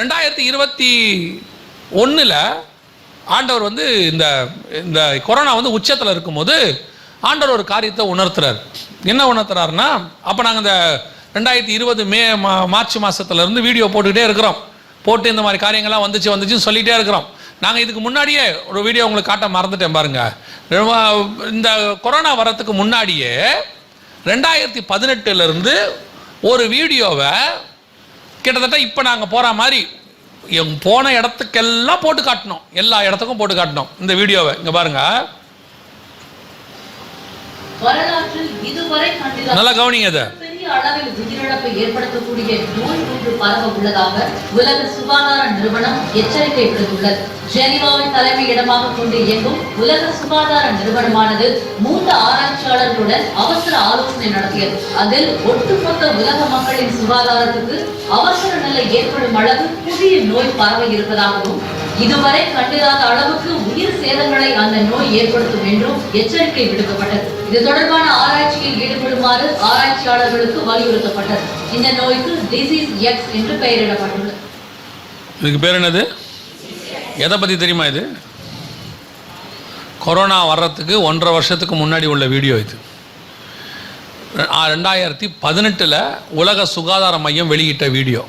2021 ஆண்டவர் வந்து இந்த இந்த கொரோனா வந்து உச்சத்தில் இருக்கும்போது ஆண்டவர் ஒரு காரியத்தை உணர்த்துறார். என்ன உணர்த்துறாருன்னா, அப்போ நாங்கள் இந்த 2020 மார்ச் மாதத்துலேருந்து வீடியோ போட்டுக்கிட்டே இருக்கிறோம். போட்டு இந்த மாதிரி காரியங்கள்லாம் வந்துச்சுன்னு சொல்லிகிட்டே இருக்கிறோம். நாங்கள் இதுக்கு முன்னாடியே ஒரு வீடியோ உங்களுக்கு காட்ட மறந்துட்டேன் பாருங்க. இந்த கொரோனா வரத்துக்கு முன்னாடியே 2018 ஒரு வீடியோவை கிட்டத்தட்ட இப்போ நாங்கள் போகிற மாதிரி போன இடத்துக்கெல்லாம் போட்டு காட்டணும், எல்லா இடத்துக்கும் போட்டு காட்டணும். இந்த வீடியோவை இங்கே பாருங்க, நல்லா கவனிங்க. இதை அளவில் உயிரிழப்பை ஏற்படுத்தக்கூடிய நோய் ஒன்று பரவ உள்ளதாக உலக சுகாதார நிறுவனம் எச்சரிக்கை விடுத்துள்ளது. ஜெனீவாவை தலைமையிடமாக கொண்டு இயங்கும் உலக சுகாதார நிறுவனமானது 3 ஆராய்ச்சியாளர்களுடன் அவசர ஆலோசனை நடத்தியது. அதில் ஒட்டுமொத்த உலக மக்களின் சுகாதாரத்துக்கு அவசர நிலை ஏற்படும் அளவு புதிய நோய் பரவ இருப்பதாகவும், இதுவரை கண்டிராத அளவுக்கு உயிர் சேதங்களை அந்த நோய் ஏற்படுத்தும் என்றும் எச்சரிக்கை விடுக்கப்பட்டது. இது தொடர்பான ஆராய்ச்சியில் ஈடுபடுமாறு ஆராய்ச்சியாளர்களுக்கு வலியுறுத்தப்பட்டது. இந்த நோய்க்கு டிசீஸ் எக்ஸ் என்று பெயரிடப்பட்டுள்ளது. இதுக்கு பேர் என்னது? எதை பற்றி தெரியுமா? இது கொரோனா வர்றதுக்கு 1.5 வருஷத்துக்கு முன்னாடி உள்ள வீடியோ. இது 2018 உலக சுகாதார மையம் வெளியிட்ட வீடியோ.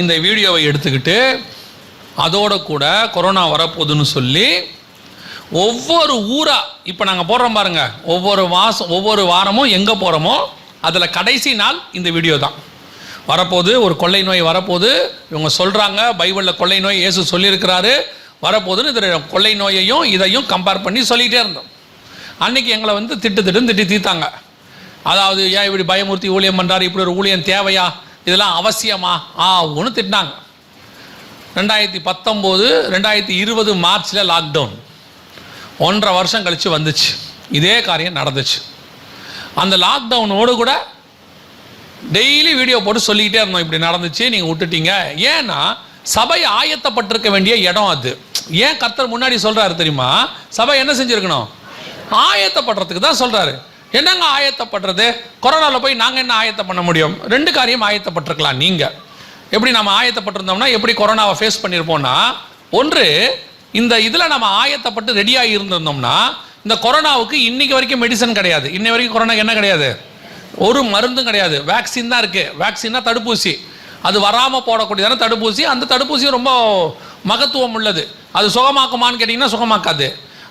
இந்த வீடியோவை எடுத்துக்கிட்டு அதோட கூட கொரோனா வரப்போகுதுன்னு சொல்லி ஒவ்வொரு ஊராக இப்போ நாங்கள் போடுறோம் பாருங்க, ஒவ்வொரு வாரமும் எங்கே போகிறோமோ அதில் கடைசி நாள் இந்த வீடியோ தான் வரப்போகுது. ஒரு கொள்ளை நோய் வரப்போகுது, இவங்க சொல்கிறாங்க, பைபிளில் கொள்ளை நோய் இயேசு சொல்லியிருக்கிறாரு வரப்போகுதுன்னு. இதில் கொள்ளை நோயையும் இதையும் கம்பேர் பண்ணி சொல்லிகிட்டே இருந்தோம். அன்றைக்கி எங்களை வந்து திட்டி தீத்தாங்க. அதாவது ஏன் இப்படி பயமுறுத்தி ஊழியம் பண்ணுறாரு, இப்படி ஒரு ஊழியம் தேவையா, இதெல்லாம் அவசியமா ஒன்று திட்டினாங்க. 2019 2020 மார்ச்சில் லாக்டவுன் 1.5 வருஷம் கழித்து வந்துச்சு. இதே காரியம் நடந்துச்சு. அந்த லாக்டவுனோடு கூட டெய்லி வீடியோ போட்டு சொல்லிக்கிட்டே இருந்தோம், இப்படி நடந்துச்சு, நீங்கள் விட்டுட்டீங்க. ஏன்னா சபை ஆயத்தப்பட்டிருக்க வேண்டிய இடம் அது. ஏன் கர்த்தர் முன்னாடி சொல்கிறாரு தெரியுமா? சபை என்ன செஞ்சுருக்கணும்? ஆயத்தப்படுறதுக்கு தான் சொல்கிறாரு. என்னங்க ஆயத்தப்படுறது? கொரோனாவில் போய் நாங்கள் என்ன ஆயத்தம் பண்ண முடியும்? 2 காரியம் ஆயத்தப்பட்டிருக்கலாம். நீங்கள் எப்படி நம்ம ஆயத்தப்பட்டிருந்தோம்னா எப்படி கொரோனாவை ஃபேஸ் பண்ணியிருப்போம்னா, ஒன்று இந்த இதில் நம்ம ஆயத்தப்பட்டு ரெடியாக இருந்திருந்தோம்னா இந்த கொரோனாவுக்கு இன்றைக்கி வரைக்கும் மெடிசன் கிடையாது. இன்னை வரைக்கும் கொரோனாக்கு என்ன கிடையாது? ஒரு மருந்தும் கிடையாது. வேக்சின் தான் இருக்குது. வேக்சின்னா தடுப்பூசி. அது வராமல் போடக்கூடியதான தடுப்பூசி. அந்த தடுப்பூசி ரொம்ப மகத்துவம் உள்ளது. அது சுகமாக்குமான்னு கேட்டிங்கன்னா சுகமாக்காது.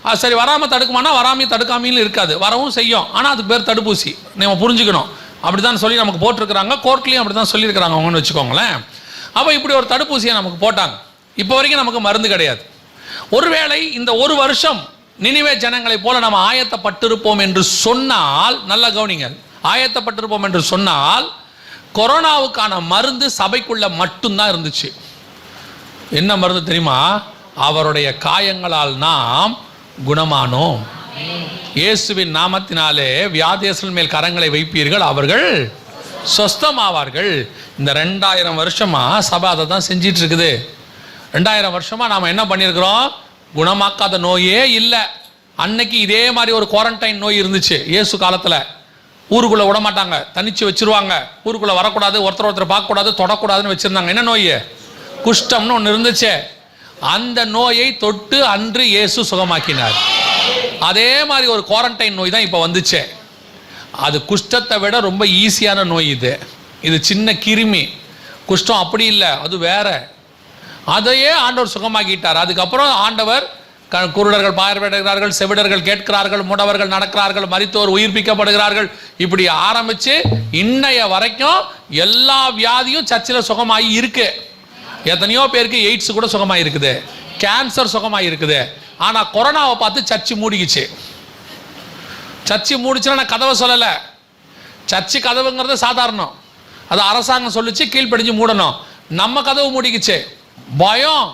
அது சரி வராமல் தடுக்குமானா வராமையும் தடுக்காமையும் இருக்காது, வரவும் செய்யும். ஆனால் அதுக்கு பேர் தடுப்பூசி. நம்ம புரிஞ்சுக்கணும். அப்படி தான் சொல்லி நமக்கு போட்டிருக்கிறாங்க. கோர்ட்லேயும் அப்படி தான் சொல்லியிருக்கிறாங்க அவங்கன்னு வச்சுக்கோங்களேன். அப்போ இப்படி ஒரு தடுப்பூசியை நமக்கு போட்டாங்க. இப்போ வரைக்கும் நமக்கு மருந்து கிடையாது. ஒருவேளை இந்த 1 வருஷம் நினிவே ஜனங்களை போல நம்ம ஆயத்தப்பட்டிருப்போம் என்று சொன்னால், நல்ல கவனிங்க, ஆயத்தப்பட்டிருப்போம் என்று சொன்னால் கொரோனாவுக்கான மருந்து சபைக்குள்ள மட்டும்தான் இருந்துச்சு. என்ன மருந்து தெரியுமா? அவருடைய காயங்களால் நாம் குணமானோம். இயேசுவின் நாமத்தினாலே வியாதியஸ்தர்கள் மேல் கரங்களை வைப்பீர்கள், அவர்கள் சொஸ்தமாவார்கள். இந்த 2000 வருஷமா சபை அதை தான் செஞ்சிட்டு இருக்குது. 2000 வருஷமா நாம் என்ன பண்ணியிருக்கிறோம்? குணமாக்காத நோயே இல்லை. அன்னைக்கு இதே மாதிரி ஒரு குவாரண்டைன் நோய் இருந்துச்சு இயேசு காலத்தில். ஊருக்குள்ளே விட மாட்டாங்க, தனிச்சு வச்சிருவாங்க. ஊருக்குள்ளே வரக்கூடாது, ஒருத்தர் பார்க்கக்கூடாது, தொடக்கூடாதுன்னு வச்சுருந்தாங்க. என்ன நோய்? குஷ்டம்னு ஒன்று இருந்துச்சு. அந்த நோயை தொட்டு அன்று இயேசு சுகமாக்கினார். அதே மாதிரி ஒரு குவாரண்டைன் நோய் தான் இப்போ வந்துச்சு. அது குஷ்டத்தை விட ரொம்ப ஈஸியான நோய். இது சின்ன கிருமி. குஷ்டம் அப்படி இல்லை, அது வேற. அதையே ஆண்டவர் சுகமாக்கிட்டார். அதுக்கப்புறம் ஆண்டவர் குருடர்கள் பார்வையிடுகிறார்கள், செவிடர்கள் கேட்கிறார்கள், முடவர்கள் நடக்கிறார்கள், மரித்தோர் உயிர்ப்பிக்கப்படுகிறார்கள். இப்படி ஆரம்பித்து இன்னைய வரைக்கும் எல்லா வியாதியும் சர்ச்சில் சுகமாகி இருக்கு. எத்தனையோ பேருக்கு எய்ட்ஸ் கூட சுகமாக இருக்குது, கேன்சர் சுகமாக இருக்குது. ஆனால் கொரோனாவை பார்த்து சர்ச்சு மூடிக்குச்சு. சர்ச்சு மூடிச்சுன்னா நான் கதவை சொல்லலை. சர்ச்சு கதவுங்கிறது சாதாரணம், அது அரசாங்கம் சொல்லிச்சு, கீழ்ப்படிஞ்சு மூடணும். நம்ம கதவு மூடிக்குச்சு. பயம்,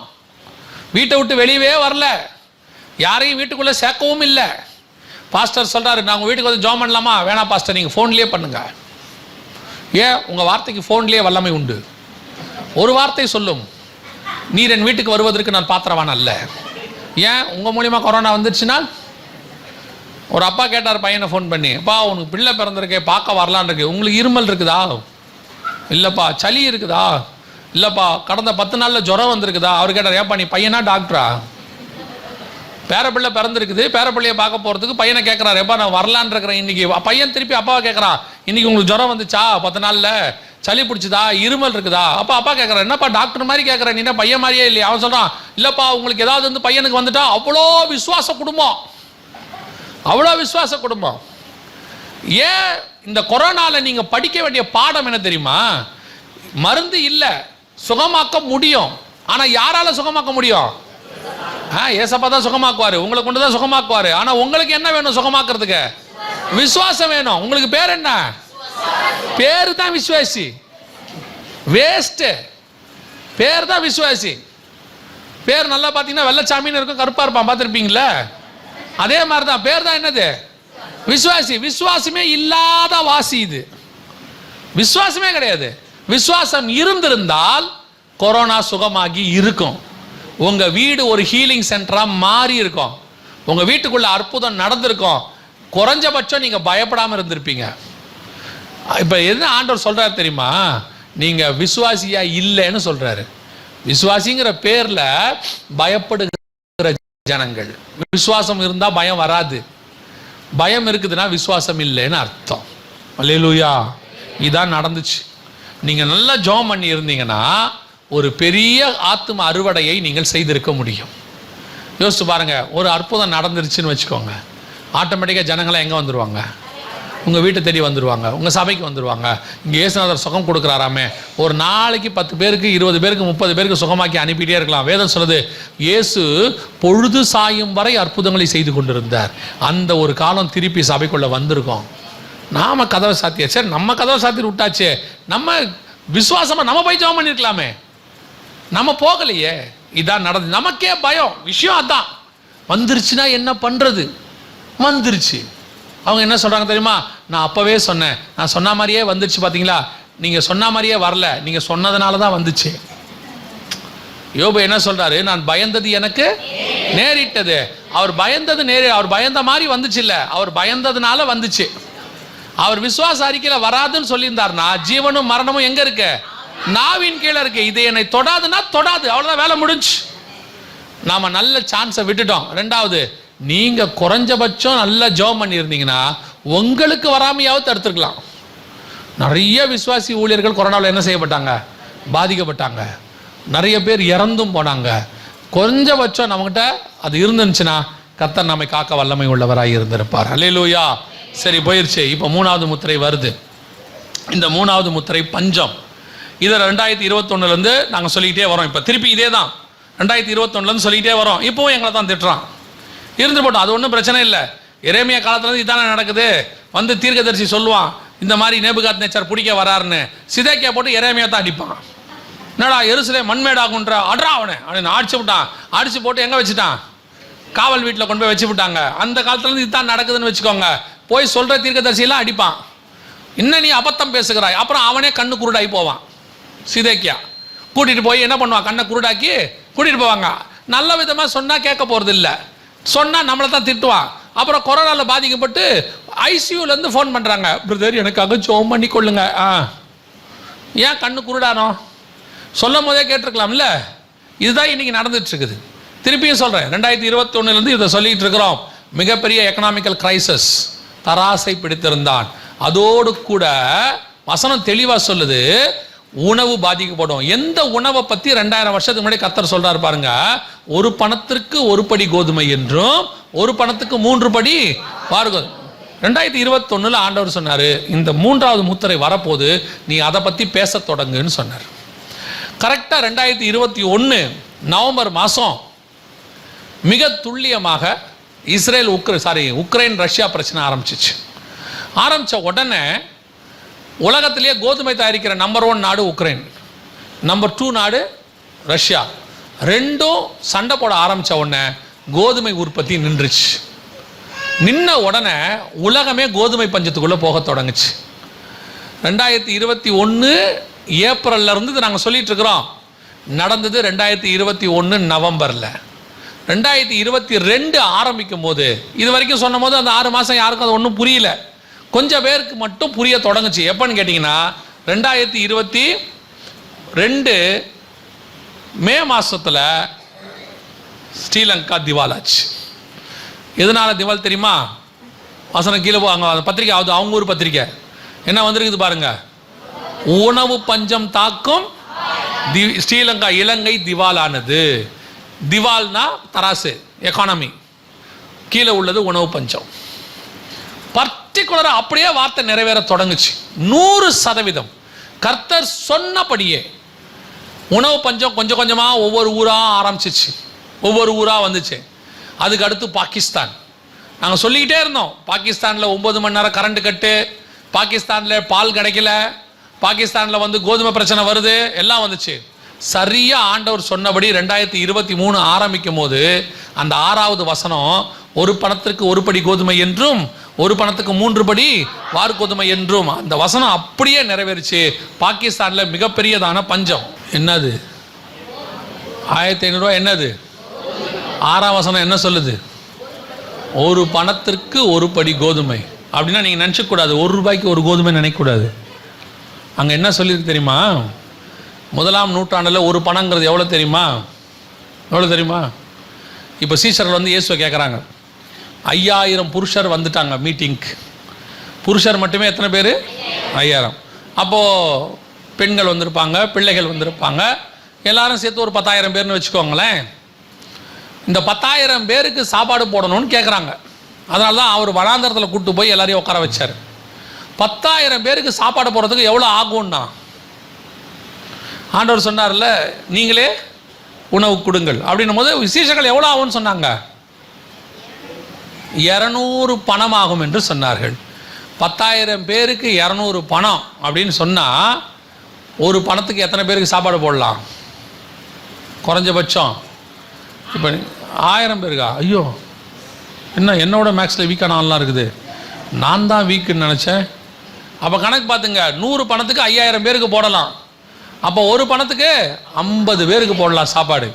வீட்டை விட்டு வெளியவே வரல, யாரையும் வீட்டுக்குள்ளே சேர்க்கவும் இல்லை. பாஸ்டர் சொல்கிறாரு, நான் உங்கள் வீட்டுக்கு வந்து ஜாம் பண்ணலாமா? வேணாம் பாஸ்டர், நீங்கள் ஃபோன்லேயே பண்ணுங்க. ஏன்? உங்கள் வார்த்தைக்கு ஃபோன்லேயே வல்லமை உண்டு. ஒரு வார்த்தை சொல்லும், நீர் என் வீட்டுக்கு வருவதற்கு நான் பாத்திரவான் அல்ல. ஏன்? உங்கள் மூலியமாக கொரோனா வந்துடுச்சுன்னா. ஒரு அப்பா கேட்டார் பையனை ஃபோன் பண்ணி, அப்பா உனக்கு பிள்ளை பிறந்திருக்கே, பார்க்க வரலான் இருக்கு, உங்களுக்கு இருமல் இருக்குதா? இல்லைப்பா. சளி இருக்குதா? இல்லைப்பா கடந்த 10 நாளில் ஜுரம் வந்திருக்குதா? அவர் கேட்டார், ஏப்பா நீ பையனா டாக்டரா? பேரப்பிள்ளை பிறந்திருக்குது, பேரப்பிள்ளையை பார்க்க போகிறதுக்கு பையனை கேட்குறாரு, எப்பா நான் வரலான் இருக்கிறேன் இன்னைக்கு. பையன் திருப்பி அப்பாவை கேட்குறான், இன்னைக்கு உங்களுக்கு ஜுரம் வந்துச்சா? 10 நாளில் சளி பிடிச்சதா? இருமல் இருக்குதா? அப்பா கேட்குறான், என்னப்பா டாக்டர் மாதிரி கேட்குறேன், நீ என்ன பையன் மாதிரியே இல்லையா? அவன் சொல்கிறான், இல்லைப்பா உங்களுக்கு ஏதாவது வந்து பையனுக்கு வந்துட்டா அவ்வளோ விசுவாச குடும்பம், அவ்வளோ விசுவாச குடும்பம். ஏன் இந்த கொரோனாவில் நீங்கள் படிக்க வேண்டிய பாடம் என்ன தெரியுமா? மருந்து இல்லை, சுகமாக்க முடியும். ஆனால் யாரால சுகமாக்க முடியும்? ஏசப்பா தான் சுகமாக்குவாரு, உங்களை கொண்டு தான் சுகமாக்குவாரு. ஆனா உங்களுக்கு என்ன வேணும் சுகமாக்குறதுக்கு? விசுவாசம் வேணும். உங்களுக்கு பேர் என்ன? பேரு தான் விசுவாசி. வேஸ்ட் பேர் தான் விசுவாசி. பேர் நல்லா பார்த்தீங்கன்னா வெள்ளச்சாமின்னு இருக்கும், கருப்பா இருப்பான், பார்த்துருப்பீங்களா? அதே மாதிரி தான் பேர் தான் என்னது? விசுவாசி. விசுவாசமே இல்லாத வாசி இது. விசுவாசமே கிடையாது. விசுவாசம் இருந்திருந்தால் கொரோனா சுகமாகி இருக்கும். உங்க வீடு ஒரு ஹீலிங் சென்டரா மாறி இருக்கும். உங்க வீட்டுக்குள்ள அற்புதம் நடந்திருக்கும். குறைஞ்சபட்சம் நீங்க பயப்படாம இருந்திருப்பீங்க. இப்ப என்ன ஆண்டவர் சொல்றாரு தெரியுமா? நீங்க விசுவாசியா இல்லைன்னு சொல்றாரு. விசுவாசிங்கிற பேர்ல பயப்படுகிற ஜனங்கள். விசுவாசம் இருந்தா பயம் வராது. பயம் இருக்குதுன்னா விசுவாசம் இல்லைன்னு அர்த்தம். அல்லேலூயா. இதான் நடந்துச்சு. நீங்க நல்லா ஜெபம் பண்ணி இருந்தீங்கன்னா ஒரு பெரிய ஆத்தும அறுவடையை நீங்கள் செய்திருக்க முடியும். யோசிச்சு பாருங்க, ஒரு அற்புதம் நடந்துருச்சுன்னு வச்சுக்கோங்க, ஆட்டோமேட்டிக்காக ஜனங்களை எங்கே வந்துடுவாங்க? உங்கள் வீட்டை தேடி வந்துடுவாங்க, உங்கள் சபைக்கு வந்துடுவாங்க. இங்கே இயேசுநாதர் சுகம் கொடுக்குறாராமே, ஒரு நாளைக்கு 10 பேருக்கு 20 பேருக்கு 30 பேருக்கு சுகமாக்கி அனுப்பிட்டே இருக்கலாம். வேதம் சொல்லுது, இயேசு பொழுது சாயும் வரை அற்புதங்களை செய்து கொண்டிருந்தார். அந்த ஒரு காலம் திருப்பி சபைக்குள்ளே வந்திருக்கோம். நாம கதவை சாத்தியா, சரி நம்ம கதவை சாத்தி விட்டாச்சே, நம்ம விசுவாசமாக நம்ம போய் ஜெபம் பண்ணியிருக்கலாமே, நம்ம போகலையே. இதான் நடந்து. நமக்கே பயம். விஷயம் அதான். வந்துருச்சுன்னா என்ன பண்றது? வந்துருச்சு. அவங்க என்ன சொல்றாங்க தெரியுமா? நான் அப்பவே சொன்னேன், நான் சொன்ன மாதிரியே வந்துருச்சு. பாத்தீங்களா? நீங்க சொன்ன மாதிரியே வரல, நீங்க சொன்னதுனால தான் வந்துச்சு. யோபு என்ன சொல்றாரு? நான் பயந்தது எனக்கு நேரிட்டது. அவர் பயந்தது அவர் பயந்த மாதிரி வந்துச்சு இல்ல, அவர் பயந்ததுனால வந்துச்சு. அவர் விசுவாச அறிக்கையில வராதுன்னு சொல்லியிருந்தார்னா ஜீவனும் மரணமும் எங்க இருக்கு? நாவின் கீழே இருக்கு. இது என்னை தொடாதுன்னா தொடாது, அவ்வளவுதான், வேலை முடிஞ்சு. நாம நல்ல சான்ஸை விட்டுட்டோம். ரெண்டாவது, நீங்க குறைஞ்சபட்சம் நல்ல ஜெபம் பண்ணி இருந்தீங்கன்னா உங்களுக்கு வராமையாவது தடுத்துருக்கலாம். நிறைய விசுவாசி ஊழியர்கள் கொரோனாவில் என்ன செய்யப்பட்டாங்க? பாதிக்கப்பட்டாங்க. நிறைய பேர் இறந்தும் போனாங்க. குறைஞ்சபட்சம் நம்மகிட்ட அது இருந்துச்சுன்னா கர்த்தர் நம்மை காக்க வல்லமை உள்ளவராய் இருந்திருப்பார். அல்லேலூயா. சரி, போயிருச்சு. இப்போ 3வது முத்திரை வருது. இந்த 3வது முத்திரை பஞ்சம். இதை 2021 நாங்கள் சொல்லிக்கிட்டே வரோம். இப்போ திருப்பி இதே தான் 2021 சொல்லிக்கிட்டே வரோம். இப்போவும் எங்களை தான் திட்டுறான். இருந்து போட்டோம், அது ஒன்றும் பிரச்சனை இல்லை. எரேமியா காலத்துலேருந்து இதானே நடக்குது. வந்து தீர்க்கதரிசி சொல்லுவான், இந்த மாதிரி நேபுகாத்நேச்சர் பிடிக்க வராருன்னு. சிதேக்கியா போட்டு எரேமியா தான் அடிப்பான். என்னடா எருசலேம் மண்மேடாகுன்ற அட்ரா அவனை அடிச்சு விட்டான். அடிச்சு போட்டு எங்கே வச்சுட்டான்? காவல் வீட்டில் கொண்டு போய் வச்சு விட்டாங்க. அந்த காலத்துலேருந்து இதுதான் நடக்குதுன்னு வச்சுக்கோங்க. போய் சொல்கிற தீர்க்கதரிசியெல்லாம் அடிப்பான். இன்னும் நீ அபத்தம் பேசுகிறாய். அப்புறம் அவனே கண்ணு குருடாகி போவான். சிதேக்கியா கூட்டிகிட்டு போய் என்ன பண்ணுவான்? கண்ணை குருடாக்கி கூட்டிகிட்டு போவாங்க. நல்ல விதமாக சொன்னால் கேட்க போகிறது இல்லை, சொன்னால் நம்மளை தான் திட்டுவான். அப்புறம் கொரோனாவில் பாதிக்கப்பட்டு ஐசியூலேருந்து ஃபோன் பண்ணுறாங்க, பிரதர் எனக்காக ஜெபம் பண்ணி கொள்ளுங்க. ஏன் கண்ணு குருடானோ? சொல்லும் போதே கேட்டிருக்கலாம்ல. இதுதான் இன்னைக்கு நடந்துட்டு இருக்குது. திருப்பியும் சொல்கிறேன், 2021 இதை சொல்லிட்டு இருக்கிறோம். மிகப்பெரிய எக்கனாமிக்கல் கிரைசிஸ். தராசை பிடித்திருந்தான். அதோடு கூட வசனம் தெளிவாக சொல்லுது, உணவு பாதிக்கப்படும். எந்த உணவை பற்றி 2000 வருஷத்துக்கு முன்னாடி கர்த்தர் சொல்றாரு பாருங்க. ஒரு பணத்திற்கு 1 படி கோதுமை என்றும் 1 பணத்துக்கு 3 படி வார்கோதுமை. 2021 ஆண்டவர் சொன்னாரு, இந்த 3வது முத்திரை வரப்போது, நீ அதை பற்றி பேச தொடங்குன்னு சொன்னார். கரெக்டாக 2021 நவம்பர் மாதம் மிக துல்லியமாக உக்ரைன் ரஷ்யா பிரச்சனை ஆரம்பிச்சிச்சு. ஆரம்பித்த உடனே உலகத்திலேயே கோதுமை தயாரிக்கிற நம்பர் 1 நாடு உக்ரைன், நம்பர் 2 நாடு ரஷ்யா. ரெண்டும் சண்டை போட ஆரம்பித்த உடனே கோதுமை உற்பத்தி நின்றுச்சு. நின்ன உடனே உலகமே கோதுமை பஞ்சத்துக்குள்ளே போக தொடங்குச்சு. 2021 ஏப்ரல்ல இருந்து நாங்கள் சொல்லிட்டு இருக்கிறோம். நடந்தது 2021 நவம்பரில். 2022 ஆரம்பிக்கும் போது, இது வரைக்கும் சொன்ன போது அந்த 6 மாதம் யாருக்கும் அது ஒன்றும் புரியல. கொஞ்சம் பேருக்கு மட்டும் புரிய தொடங்குச்சு. எப்பன்னு கேட்டிங்கன்னா 2 மே மாசத்துல ஸ்ரீலங்கா திவாலாச்சு. எதனால திவால் தெரியுமா? வசனம் கீழே போவாங்க, பத்திரிக்கை அது அவங்க ஊர் பத்திரிக்கை என்ன வந்திருக்குது பாருங்க. உணவு பஞ்சம் தாக்கும் ஸ்ரீலங்கா, இலங்கை திவாலானது. திவால்னா தராசு, எக்கானமி, கீழே உள்ளது உணவு பஞ்சம். பர்டிகுலரா அப்படியே வார்த்தை நிறைவேற தொடங்குச்சு. 100% கர்த்தர் சொன்னபடியே உணவு பஞ்சம் கொஞ்சம் கொஞ்சமா ஒவ்வொரு ஊரா ஆரம்பிச்சிச்சு, ஒவ்வொரு ஊரா வந்துச்சு. அதுக்கு அடுத்து பாகிஸ்தான். நாங்கள் சொல்லிக்கிட்டே இருந்தோம், பாகிஸ்தானில் 9 மணி நேரம் கரண்ட் கட்டு, பாகிஸ்தானில் பால் கிடைக்கல, பாகிஸ்தானில் கோதுமை பிரச்சனை வருது, எல்லாம் வந்துச்சு. சரியா ஆண்டவர் சொன்னபடி 2023 ஆரம்பிக்கும் போது அந்த 6வது வசனம், ஒரு பணத்திற்கு 1 படி கோதுமை என்றும் 1 பணத்துக்கு 3 படி வார் கோதுமை என்றும், அந்த வசனம் அப்படியே நிறைவேறிச்சு. பாகிஸ்தானில் மிகப்பெரியதான பஞ்சம். என்னது 1500 ரூபா? என்னது 6ஆம் வசனம் என்ன சொல்லுது? 1 பணத்திற்கு 1 படி கோதுமை. அப்படின்னா நீங்கள் நினச்சக்கூடாது 1 ரூபாய்க்கு 1 கோதுமை நினைக்கக்கூடாது. அங்கே என்ன சொல்லியிருக்கு தெரியுமா? 1ஆம் நூற்றாண்டில் 1 பணங்கிறது எவ்வளோ தெரியுமா? எவ்வளோ தெரியுமா? இப்போ சீஷர்கள் இயேசுவை கேட்குறாங்க. 5000 புருஷர் வந்துட்டாங்க மீட்டிங்க்கு. புருஷர் மட்டுமே எத்தனை பேர்? 5000. அப்போது பெண்கள் வந்திருப்பாங்க, பிள்ளைகள் வந்திருப்பாங்க, எல்லாரும் சேர்த்து ஒரு 10,000 பேர்னு வச்சுக்கோங்களேன். இந்த 10,000 பேருக்கு சாப்பாடு போடணும்னு கேட்குறாங்க. அதனால தான் அவர் வனாந்தரத்தில் கூப்பிட்டு போய் எல்லாரையும் உட்கார வச்சார். 10,000 பேருக்கு சாப்பாடு போடுறதுக்கு எவ்வளோ ஆகும்னா, ஆண்டவர் சொன்னார்ல, நீங்களே உணவு கொடுங்கள் அப்படின்னும் போது விசேஷங்கள் எவ்வளோ ஆகும்னு சொன்னாங்க? 200 பணம் ஆகும் என்று சொன்னார்கள். 10,000 பேருக்கு 200 பணம் அப்படின்னு சொன்னால், ஒரு பணத்துக்கு எத்தனை பேருக்கு சாப்பாடு போடலாம்? குறைஞ்சபட்சம் இப்போ 1000 பேருக்கா? ஐயோ, என்னோட மேக்ஸில் வீக்கான ஆள்லாம் இருக்குது, நான் தான் வீக்குன்னு நினச்சேன். அப்போ கணக்கு பார்த்துங்க, 100 பணத்துக்கு 5000 பேருக்கு போடலாம். அப்போ 1 பணத்துக்கு 50 பேருக்கு போடலாம் சாப்பாடு.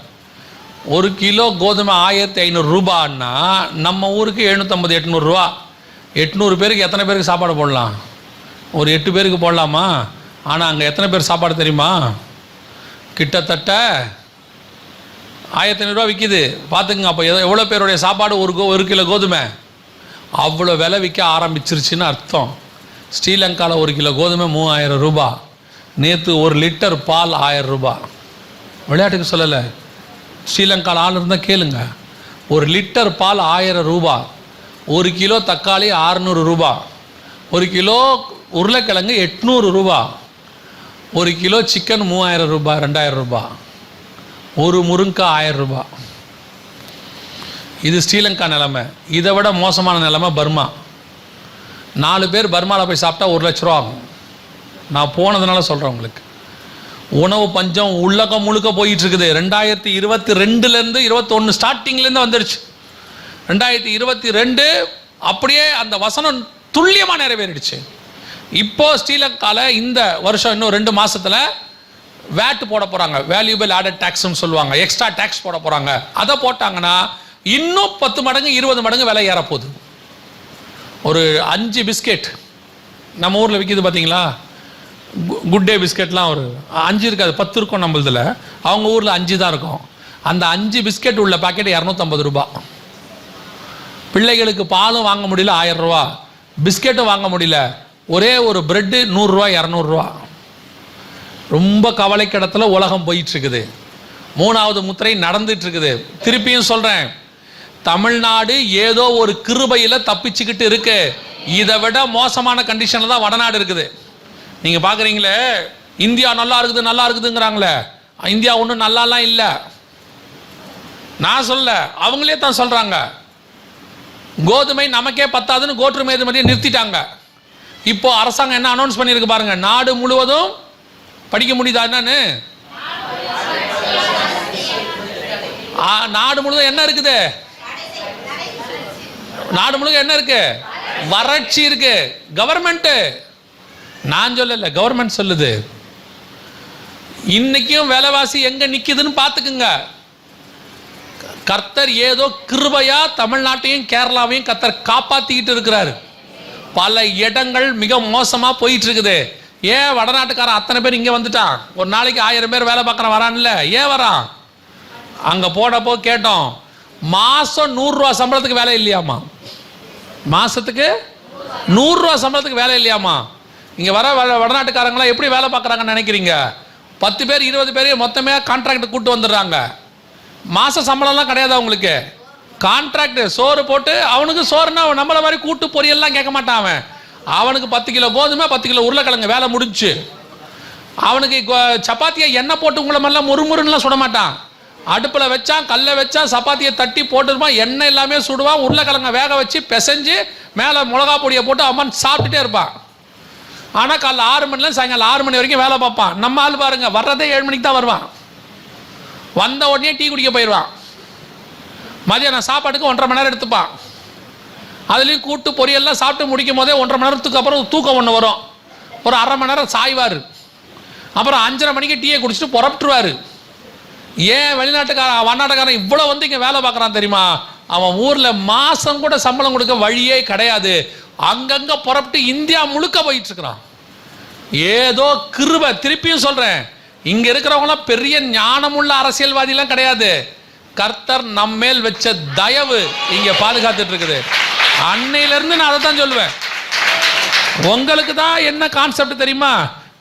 1 கிலோ கோதுமை 1500 ரூபான்னா நம்ம ஊருக்கு 750 800 ரூபா. 800 பேருக்கு எத்தனை பேருக்கு சாப்பாடு போடலாம்? ஒரு 8 பேருக்கு போடலாமா? ஆனால் அங்கே எத்தனை பேர் சாப்பாடு தெரியுமா? கிட்டத்தட்ட 1500 ரூபா விற்கிது. பார்த்துக்குங்க, அப்போ எவ்வளோ பேருடைய சாப்பாடு? 1 கிலோ கோதுமை அவ்வளோ விலை விற்க ஆரம்பிச்சிருச்சுன்னு அர்த்தம். ஸ்ரீலங்காவில் 1 கிலோ கோதுமை 3000 ரூபா. நேற்று 1 லிட்டர் பால் 1000 ரூபா. விளையாட்டுக்கு சொல்லலை, ஸ்ரீலங்காவில் ஆள் இருந்தால் கேளுங்க. 1 லிட்டர் பால் 1000 ரூபா, 1 கிலோ தக்காளி 600 ரூபா, 1 கிலோ உருளைக்கிழங்கு 800 ரூபா, 1 கிலோ சிக்கன் 3000 ரூபா, 2000 ரூபா, 1 முருங்காய் 1000 ரூபா. இது ஸ்ரீலங்கா நிலைமை. இதை விட மோசமான நிலைமை பர்மா. 4 பேர் பர்மாவில் போய் சாப்பிட்டா 1 லட்ச ரூபா ஆகும். நான் போனதுனால சொல்கிறேன் உங்களுக்கு. உணவு பஞ்சம் உலகம் முழுக்க போயிட்டு இருக்குது. 2022லேருந்து 21 ஸ்டார்டிங்லேருந்து வந்துடுச்சு. 2022 அப்படியே அந்த வசனம் துல்லியமாக நிறைவேறிடுச்சு. இப்போ ஸ்ரீலங்காவில் இந்த வருஷம் இன்னும் 2 மாதத்தில் வேட் போட போகிறாங்க, வேல்யூபிள் ஆடட் டேக்ஸ்ன்னு சொல்லுவாங்க, எக்ஸ்ட்ரா டேக்ஸ் போட போகிறாங்க. அதை போட்டாங்கன்னா இன்னும் 10 மடங்கு 20 மடங்கு விலை ஏறப்போகுது. ஒரு 5 பிஸ்கெட் நம்ம ஊரில் விற்கிது பார்த்தீங்களா, குட் டே பிஸ்கெட்லாம் ஒரு 5 இருக்காது, 10 இருக்கும் நம்மளதில். அவங்க ஊரில் 5 தான் இருக்கும். அந்த 5 பிஸ்கெட் உள்ள பாக்கெட் 250 ரூபா. பிள்ளைகளுக்கு பாலும் வாங்க முடியல 1000 ரூபா, பிஸ்கெட்டும் வாங்க முடியல. ஒரே ஒரு பிரெட்டு 100 ரூபா 200 ரூபா. ரொம்ப கவலைக்கிடத்தில் உலகம் போயிட்டுருக்குது. 3வது முத்திரை நடந்துட்டு இருக்குது. திருப்பியும் சொல்கிறேன், தமிழ்நாடு ஏதோ ஒரு கிருபையில் தப்பிச்சுக்கிட்டு இருக்கு. இதை விட மோசமான கண்டிஷனில் தான் வடநாடு இருக்குது. நீங்கள் பார்க்குறீங்களே, இந்தியா நல்லா இருக்குது நல்லா இருக்குதுங்கிறாங்களே, இந்தியா ஒன்றும் நல்லாலாம் இல்லை. நான் சொல்ல, அவங்களே தான் சொல்கிறாங்க. கோதுமை நமக்கே பத்தாதுன்னு கோற்றுமை ஏற்றுமதியை நிறுத்திட்டாங்க. இப்போ அரசாங்கம் என்ன அனௌன்ஸ் பண்ணியிருக்கு பாருங்க, நாடு முழுவதும் படிக்க முடியுதா என்னன்னு? நாடு முழுவதும் என்ன இருக்குது? நாடு முழுவதும் என்ன இருக்கு? வறட்சி இருக்கு. கவர்மெண்ட், நான் சொல்லல, கவர்மெண்ட் சொல்லுது. இன்னைக்கும் விலைவாசி எங்க நிக்குதுன்னு பார்த்துக்குங்க. கர்த்தர் ஏதோ கிருபையா தமிழ்நாட்டையும் கேரளாவையும் கர்த்தர் காப்பாத்திக்கிட்டு இருக்கிறாரு. பல இடங்கள் மிக மோசமா போயிட்டு இருக்குது. ஏன் வடநாட்டுக்காரன் அத்தனை பேர் இங்கே வந்துட்டான்? ஒரு நாளைக்கு 1000 பேர் வேலை பார்க்குறான் வரான்ல, ஏன் வரான்? அங்கே போனப்போ கேட்டோம், மாதம் 100 ரூபா சம்பளத்துக்கு வேலை இல்லையாமா? மாதத்துக்கு 100 ரூபா சம்பளத்துக்கு வேலை இல்லையாமா? இங்கே வர வடநாட்டுக்காரங்களாம் எப்படி வேலை பார்க்குறாங்கன்னு நினைக்கிறீங்க? 10 பேர் 20 பேர் மொத்தமே கான்ட்ராக்ட் கூப்பிட்டு வந்துடுறாங்க. மாத சம்பளம்லாம் கிடையாது அவங்களுக்கு, கான்ட்ராக்ட். சோறு போட்டு அவனுக்கு சோறுனா நம்மள மாதிரி கூட்டு பொரியல்லாம் கேட்க மாட்டான். அவனுக்கு 10 கிலோ கோதுமை 10 கிலோ உருளைக்கிழங்கு, வேலை முடிஞ்சு. அவனுக்கு சப்பாத்தியை எண்ணெய் போட்டு உங்களை மாதிரிலாம் முறுமுறுன்னுலாம் சுட மாட்டான். அடுப்பில் வச்சான், கல்லை வச்சான், சப்பாத்தியை தட்டி போட்டுருப்பான், எண்ணெய் எல்லாமே சுடுவான், உருளைக்கிழங்க வேக வச்சு பிசைஞ்சு மேலே மிளகா பொடியை போட்டு அவன் சாப்பிட்டுட்டே இருப்பான். ஆனால் காலைல 6 மணிலேருந்து சாயங்காலம் 6 மணி வரைக்கும் வேலை பார்ப்பான். நம்ம ஆள் பாருங்க, வர்றதே 7 மணிக்கு தான் வருவான். வந்த உடனே டீ குடிக்க போயிடுவான். மதியானம் சாப்பாட்டுக்கு 1.5 மணி நேரம் எடுத்துப்பான். அதுலேயும் கூட்டு பொரியல்லாம் சாப்பிட்டு முடிக்கும் போதே 1.5 மணி நேரத்துக்கு அப்புறம் தூக்கம் ஒன்று வரும். ஒரு 1/2 மணி நேரம் சாய்வார். அப்புறம் 5:30 மணிக்கு டீயை குடிச்சிட்டு புறப்பட்டுருவார். ஏன் வடநாட்டுக்காரன் இவ்வளோ வந்து இங்கே வேலை பார்க்குறான் தெரியுமா? அவன் ஊரில் மாதம் கூட சம்பளம் கொடுக்க வழியே கிடையாது. அங்கங்கே புறப்பட்டு இந்தியா முழுக்க போயிட்டு இருக்கிறான். ஏதோ கிருபை. திருப்பியும் சொல்கிறேன், இங்கே இருக்கிறவங்களாம் பெரிய ஞானமுள்ள அரசியல்வாதிலாம் கிடையாது. கர்த்தர் நம்மேல் வச்ச தயவு இங்கே பாதுகாத்துட்டு இருக்குது. அன்னையிலேருந்து நான் அதை தான் சொல்லுவேன். உங்களுக்கு தான் என்ன கான்செப்ட் தெரியுமா?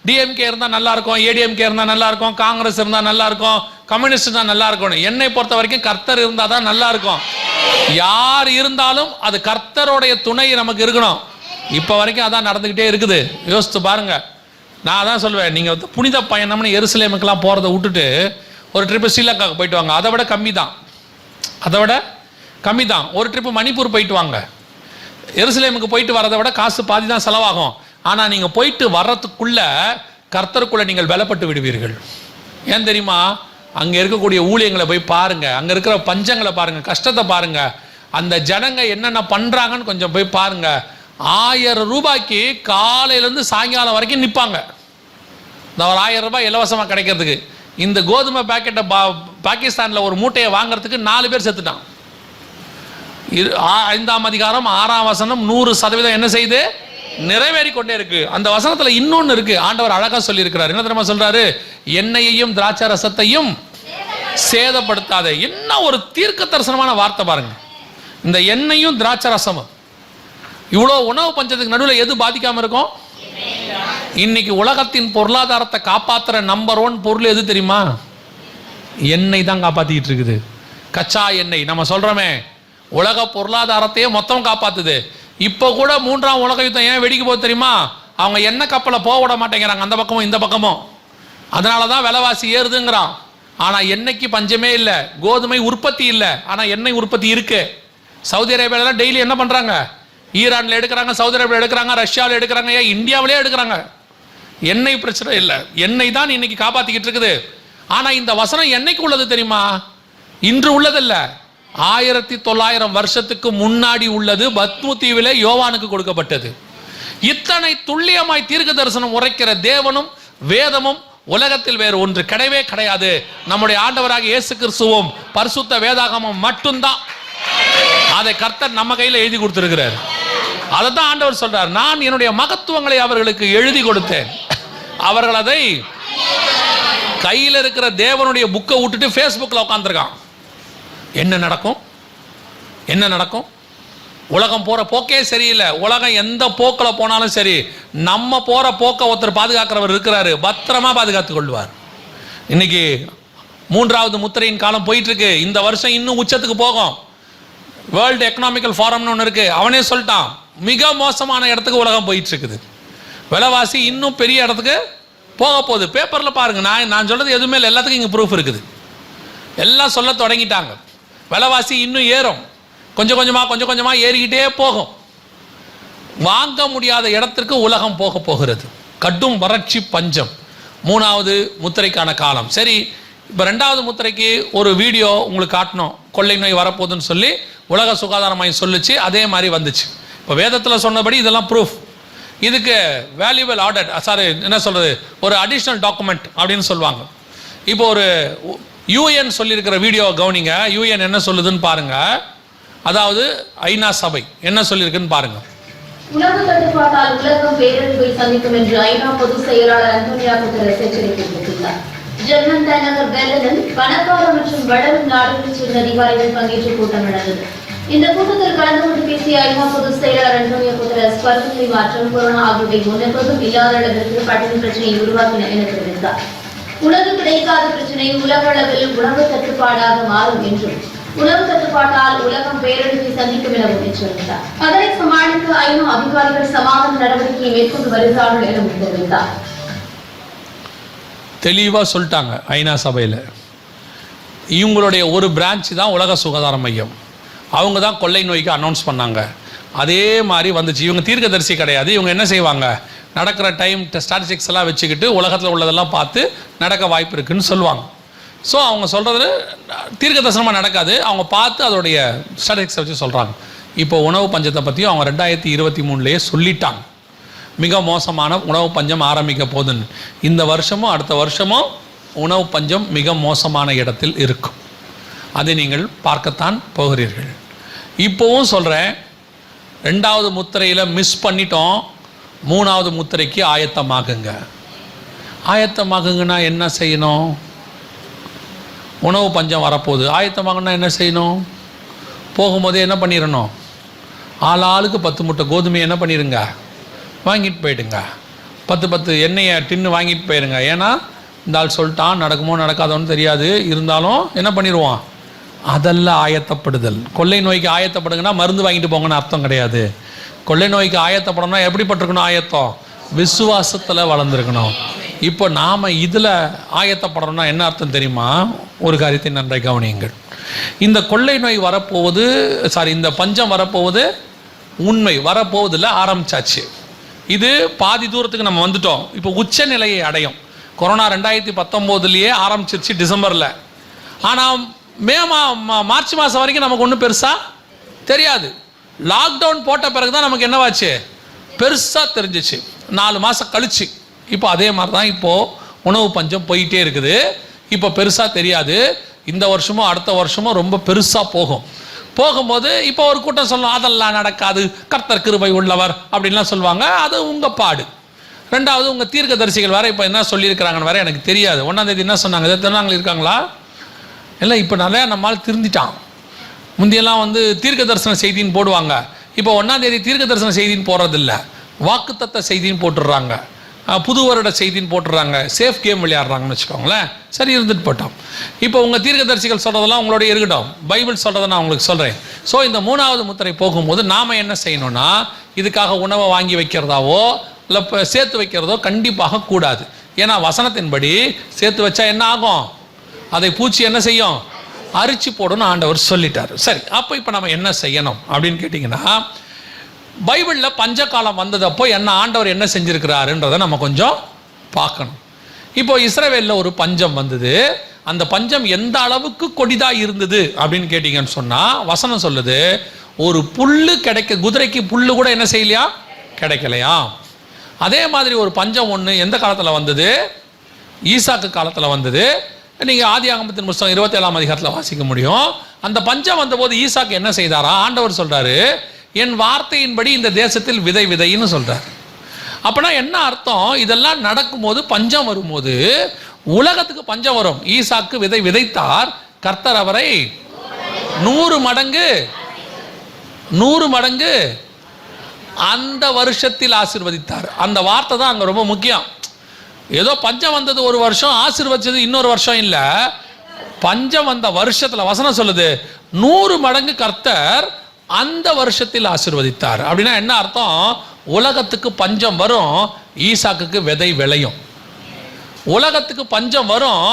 டிஎம்கே இருந்தால் நல்லா இருக்கும், ஏடிஎம்கே இருந்தால் நல்லா இருக்கும், காங்கிரஸ் இருந்தால் நல்லா இருக்கும், கம்யூனிஸ்ட் தான் நல்லா இருக்கணும். என்னை பொறுத்த வரைக்கும் கர்த்தர் இருந்தால் தான் நல்லா இருக்கும். யார் இருந்தாலும் அது கர்த்தருடைய துணை நமக்கு இருக்கணும். இப்போ வரைக்கும் அதான் நடந்துக்கிட்டே இருக்குது. யோசித்து பாருங்க. நான் அதான் சொல்லுவேன், நீங்கள் வந்து புனித பயணம்னு எருசலேமுக்கெல்லாம் போகிறத விட்டுட்டு ஒரு ட்ரிப்பு ஸ்ரீலங்காவுக்கு போயிட்டு வாங்க. அதை விட கம்மி தான். ஒரு ட்ரிப்பு மணிப்பூர் போயிட்டு வாங்க. எருசலேமுக்கு போயிட்டு வரதை விட காசு பாதி தான் செலவாகும். ஆனால் நீங்கள் போயிட்டு வர்றதுக்குள்ள கர்த்தருக்குள்ள நீங்கள் பலப்பட்டு விடுவீர்கள். ஏன் தெரியுமா? அங்கே இருக்கக்கூடிய ஊழியங்களை போய் பாருங்க, அங்கே இருக்கிற பஞ்சங்களை பாருங்க, கஷ்டத்தை பாருங்க, அந்த ஜனங்க என்னென்ன பண்ணுறாங்கன்னு கொஞ்சம் போய் பாருங்க. 1000 ரூபாய்க்கு காலையிலேருந்து சாயங்காலம் வரைக்கும் நிற்பாங்க. இந்த ஒரு 1000 ரூபாய் இலவசமாக கிடைக்கிறதுக்கு. இந்த கோதுமை பேக்கெட்டை பாகிஸ்தானில் ஒரு மூட்டையை வாங்குறதுக்கு 4 பேர் செத்துட்டான். 5ஆம் அதிகாரம் 6ஆம் வசனம் 100% என்ன செய்து நிறைவேறி கொண்டே இருக்கு. அந்த வசனத்தில் இன்னொன்று இருக்கு. ஆண்டவர் அழகா சொல்லி இருக்கிறார். என்ன தெரியுமா சொல்றாரு? எண்ணெயையும் திராட்சை ரசத்தையும் சேதப்படுத்தாத. என்ன ஒரு தீர்க்க தரிசனமான வார்த்தை பாருங்க. இந்த எண்ணெயும் திராட்சை ரசமும் இவ்வளோ உணவு பஞ்சத்துக்கு நடுவில் எது பாதிக்காம இருக்கும்? இன்னைக்கு உலகத்தின் பொருளாதாரத்தை காப்பாற்றுற நம்பர் 1 பொருள் எது தெரியுமா? எண்ணெய் தான் காப்பாற்றிக்கிட்டு இருக்குது. கச்சா எண்ணெய். நம்ம சொல்றோமே, உலக பொருளாதாரத்தையே மொத்தம் காப்பாத்துது. இப்போ கூட 3ஆம் உலக யுத்தம் ஏன் வெடிக்க போகுது தெரியுமா? அவங்க எண்ணெய் கப்பலை போக விட மாட்டேங்கிறாங்க, அந்த பக்கமும் இந்த பக்கமும். அதனால தான் விலைவாசி ஏறுதுங்கிறான். ஆனால் எண்ணெய்க்கு பஞ்சமே இல்லை. கோதுமை உற்பத்தி இல்லை, ஆனால் எண்ணெய் உற்பத்தி இருக்கு. சவுதி அரேபியாவில் டெய்லி என்ன பண்ணுறாங்க? ஈரானில் எடுக்கிறாங்க, சவுதி அரேபியா எடுக்கிறாங்க, ரஷ்யாவில் எடுக்கிறாங்க, ஏன் இந்தியாவிலே எடுக்கிறாங்க. எண்ணெய் பிரச்சனை இல்லை, எண்ணெய் தான் இன்னைக்கு காப்பாற்றிக்கிட்டு இருக்குது. ஆனால் இந்த வசனம் என்னைக்கு உள்ளது தெரியுமா? இன்று உள்ளதில்லை, 1900 வருஷத்துக்கு முன்னாடி உள்ளது. பத்மு தீவிலே யோவானுக்கு கொடுக்கப்பட்டது. இத்தனை துல்லியமாய் தீர்க்க தரிசனம் உரைக்கிற தேவனும் வேதமும் உலகத்தில் வேறு ஒன்று கிடையவே கிடையாது. நம்முடைய ஆண்டவராக இயேசு கிறிஸ்துவும் பரிசுத்த வேதாகமும் மட்டும்தான். அதை கர்த்தர் நம்ம கையில் எழுதி கொடுத்திருக்கிறார். அதை தான் ஆண்டவர் சொல்றார், நான் என்னுடைய மகத்துவங்களை அவர்களுக்கு எழுதி கொடுத்தேன். அவர்கள் அதை கையில் இருக்கிற தேவனுடைய புக்கை விட்டுட்டு ஃபேஸ்புக்கில் உட்காந்துருக்கான். என்ன நடக்கும்? உலகம் போற போக்கே சரியில்லை. உலகம் எந்த போக்கில் போனாலும் சரி, நம்ம போற போக்க ஒருத்தர் பாதுகாக்கிறவர் இருக்கிறாரு, பத்திரமா பாதுகாத்துக் கொள்வார். இன்னைக்கு 3வது முத்திரையின் காலம் போயிட்டு இருக்கு. இந்த வருஷம் இன்னும் உச்சத்துக்கு போகும். வேர்ல்டு எக்கனாமிக்கல் ஃபாரம்னு ஒன்று இருக்கு. அவனே சொல்லிட்டான், மிக மோசமான இடத்துக்கு உலகம் போயிட்டு இருக்குது. விலைவாசி இன்னும் பெரிய இடத்துக்கு போக போகுது. பேப்பரில் பாருங்க. நான் சொல்றது எதுவுமே இல்லை, எல்லாத்துக்கும் இங்கே ப்ரூஃப் இருக்குது. எல்லாம் சொல்ல தொடங்கிட்டாங்க. விலைவாசி இன்னும் ஏறும், கொஞ்சம் கொஞ்சமாக ஏறிக்கிட்டே போகும். வாங்க முடியாத இடத்திற்கு உலகம் போக போகிறது. கடும் வறட்சி, பஞ்சம். 3வது முத்திரைக்கான காலம். சரி, இப்போ 2வது முத்திரைக்கு ஒரு வீடியோ உங்களுக்கு காட்டணும். கொள்ளை நோய் வரப்போகுதுன்னு சொல்லி உலக சுகாதார மையம் சொல்லிச்சு. அதே மாதிரி வந்துச்சு. இப்போ வேதத்தில் சொன்னபடி இதெல்லாம் ப்ரூஃப். இதுக்கு வேல்யூபிள் ஆர்டர், என்ன சொல்றது, ஒரு அடிஷ்னல் டாக்குமெண்ட் அப்படின்னு சொல்லுவாங்க. இப்போ ஒரு யூஎன் சொல்லியிருக்கிற வீடியோ கவனிங்க. யூஎன் என்ன சொல்லுதுன்னு பாருங்க. அதாவது ஐநா சபை என்ன சொல்லியிருக்குன்னு பாருங்க. உணவு தட்டுப்பாட்டால் உலகம் பேரழிவை சந்திக்கும் என்று ஐநா பொதுச் செயலாளர் அன்டோனியோ குட்டரஸ் எச்சரிக்கை விடுத்துள்ளார். ஜெர்மன் தலைநகர் பெர்லினில் பணக்கார மற்றும் வளரும் நாடுகளைச் சேர்ந்த அதிகாரிகள் பங்கேற்ற கூட்டம் நடந்தது. இந்த கூட்டத்தில் கலந்து கொண்டு பேசிய ஐநா பொதுச் செயலாளர் அன்டோனியோ குட்டரஸ் பருவநிலை மாற்றம், கொரோனா ஆகியவை முன்னெப்போதும் இல்லாத அளவிற்கு பட்டினி பிரச்சனையை உருவாக்கின என தெரிவித்தார். உணவு கிடைக்காத பிரச்சனை உலக அளவில் உணவு தட்டுப்பாடாக மாறும் என்றும், உணவு தட்டுப்பாட்டால் உலகம் பேரழிவை சந்திக்கும் எனவும் எச்சரித்தார். அதனை சமாளிக்க ஐநா அதிகாரிகள் சமாதான நடவடிக்கையை மேற்கொண்டு வருகிறார்கள் எனவும் தெரிவித்தார். தெளிவாக சொல்லிட்டாங்க ஐநா சபையில். இவங்களுடைய ஒரு பிரான்ச் தான் உலக சுகாதார மையம். அவங்க தான் கொள்ளை நோய்க்கு அனௌன்ஸ் பண்ணாங்க. அதே மாதிரி வந்துச்சு. இவங்க தீர்க்கதரிசி கிடையாது. இவங்க என்ன செய்வாங்க, நடக்கிற டைம் ஸ்டாட்டிஸ்டிக்ஸ் எல்லாம் வச்சுக்கிட்டு உலகத்தில் உள்ளதெல்லாம் பார்த்து நடக்க வாய்ப்பு இருக்குன்னு சொல்லுவாங்க. ஸோ அவங்க சொல்கிறது தீர்க்க தரிசனமாக நடக்காது. அவங்க பார்த்து அதோடைய ஸ்டாட்டிஸ்டிக்ஸை வச்சு சொல்கிறாங்க. இப்போ உணவு பஞ்சத்தை பற்றியும் அவங்க 2023 சொல்லிட்டாங்க. மிக மோசமான உணவு பஞ்சம் ஆரம்பிக்க போதுன்னு. இந்த வருஷமும் அடுத்த வருஷமும் உணவு பஞ்சம் மிக மோசமான இடத்தில் இருக்கும். அதை நீங்கள் பார்க்கத்தான் போகிறீர்கள். இப்போவும் சொல்கிறேன், 2வது முத்திரையில் மிஸ் பண்ணிட்டோம். 3வது முத்திரைக்கு ஆயத்தமாகுங்க. ஆயத்தமாகுங்கன்னா என்ன செய்யணும்? உணவு பஞ்சம் வரப்போகுது. ஆயத்தமாகனா என்ன செய்யணும்? போகும்போதே என்ன பண்ணிடணும்? ஆளுக்கு 10 மூட்டை கோதுமை என்ன பண்ணிடுங்க, வாங்கிட்டு போயிடுங்க. 10 எண்ணெயை டின்னு வாங்கிட்டு போயிடுங்க. ஏன்னா இந்த ஆள் சொல்லிட்டான், நடக்குமோ நடக்காதோன்னு தெரியாது. இருந்தாலும் என்ன பண்ணிடுவான்? அதெல்லாம் ஆயத்தப்படுதல். கொள்ளை நோய்க்கு ஆயத்தப்படுங்கன்னா மருந்து வாங்கிட்டு போங்கன்னு அர்த்தம் கிடையாது. கொள்ளை நோய்க்கு ஆயத்தப்படணும்னா எப்படிப்பட்டிருக்கணும்? ஆயத்தம் விசுவாசத்தில் வளர்ந்துருக்கணும். இப்போ நாம் இதில் ஆயத்தப்படணும்னா என்ன அர்த்தம் தெரியுமா? ஒரு காரியத்தை நன்றை கவனியுங்கள். இந்த கொள்ளை நோய் வரப்போவது, இந்த பஞ்சம் வரப்போவது உண்மை. வரப்போவதில் ஆரம்பிச்சாச்சு. இது பாதி தூரத்துக்கு நம்ம வந்துட்டோம். இப்போ உச்ச நிலையை அடையும். கொரோனா 2019 ஆரம்பிச்சிருச்சு டிசம்பரில். ஆனால் மார்ச் மாதம் வரைக்கும் நமக்கு ஒன்றும் பெருசாக தெரியாது. லாக்டவுன் போட்ட பிறகு தான் நமக்கு என்னவாச்சு, பெருசாக தெரிஞ்சிச்சு 4 மாதம் கழிச்சு. இப்போ அதே மாதிரி தான் இப்போது உணவு பஞ்சம் போயிட்டே இருக்குது. இப்போ பெருசாக தெரியாது. இந்த வருஷமும் அடுத்த வருஷமும் ரொம்ப பெருசாக போகும்போது இப்போ ஒரு கூட்டம் சொல்லணும், அதெல்லாம் நடக்காது, கர்த்தர் கிருபை உள்ளவர் அப்படின்லாம் சொல்லுவாங்க. அது உங்கள் பாடு. 2வது உங்கள் தீர்க்கதரிசிகள் வேறு இப்போ என்ன சொல்லியிருக்கிறாங்கன்னு வேறு எனக்கு தெரியாது. 1ஆம் தேதி என்ன சொன்னாங்க? இதை திருநாங்கள் இருக்காங்களா? இல்லை, இப்போ நிறையா நம்மளால் திருந்திட்டான். முந்தியெல்லாம் தீர்க்க தரிசன செய்தின்னு போடுவாங்க. இப்போ 1ஆம் தேதி தீர்க்க தரிசன செய்தின்னு போடுறதில்ல, வாக்குத்தத்த செய்தின்னு போட்டுடுறாங்க, புது வருட செய்தின்னு போட்டுடுறாங்க, சேஃப் கேம் விளையாடுறாங்கன்னு வச்சுக்கோங்களேன். சரி, இருந்துட்டு போட்டோம். இப்போ உங்கள் தீர்க்கதரிசிகள் சொல்கிறதெல்லாம் உங்களோட இருக்கட்டும். பைபிள் சொல்கிறத நான் உங்களுக்கு சொல்கிறேன். ஸோ இந்த 3வது முத்திரை போகும்போது நாம் என்ன செய்யணும்னா, இதுக்காக உணவை வாங்கி வைக்கிறதாவோ இல்லை சேர்த்து வைக்கிறதோ கண்டிப்பாக கூடாது. ஏன்னா வசனத்தின்படி சேர்த்து வச்சா என்ன ஆகும்? அதை பூச்சி என்ன செய்யும்? அரிச்சு போடணும் ஆண்டவர் சொல்லிட்டார். சரி, அப்போ இப்போ நம்ம என்ன செய்யணும் அப்படின்னு கேட்டிங்கன்னா, பைபிளில் பஞ்சகாலம் வந்ததப்போ என்ன ஆண்டவர் என்ன செஞ்சுருக்கிறாருன்றதை நம்ம கொஞ்சம் பார்க்கணும். இப்போ இஸ்ரவேலில் ஒரு பஞ்சம் வந்தது. அந்த பஞ்சம் எந்த அளவுக்கு கொடிதாக இருந்தது அப்படின்னு கேட்டிங்கன்னு சொன்னால், வசனம் சொல்லுது, ஒரு புல்லு குதிரைக்கு புல்லு கூட என்ன செய்யலையா, கிடைக்கலையா. அதே மாதிரி ஒரு பஞ்சம் ஒன்று எந்த காலத்தில் வந்தது? ஈசாக்கு காலத்தில் வந்தது. நீங்கள் ஆதியாகமத்தின் புத்தகம் 27ஆம் அதிகாரத்தில் வாசிக்க முடியும். அந்த பஞ்சம் வந்தபோது ஈசாக்கு என்ன செய்தாரா? ஆண்டவர் சொல்கிறாரு, என் வார்த்தையின்படி இந்த தேசத்தில் விதைன்னு சொல்கிறார். அப்படின்னா என்ன அர்த்தம்? இதெல்லாம் நடக்கும்போது பஞ்சம் வரும்போது உலகத்துக்கு பஞ்சம் வரும். ஈசாக்கு விதைத்தார், கர்த்தர் அவரை 100 மடங்கு அந்த வருஷத்தில் ஆசீர்வதித்தார். அந்த வார்த்தை தான் அங்கே ரொம்ப முக்கியம். ஏதோ பஞ்சம் வந்தது ஒரு வருஷம், ஆசீர்வதிச்சது இன்னொரு வருஷம் இல்லை. பஞ்சம் வந்த வருஷத்தில் வசனம் சொல்லுது 100 மடங்கு கர்த்தர் அந்த வருஷத்தில் ஆசீர்வதித்தார். அப்படின்னா என்ன அர்த்தம்? உலகத்துக்கு பஞ்சம் வரும், ஈசாக்குக்கு விதை விளையும். உலகத்துக்கு பஞ்சம் வரும்,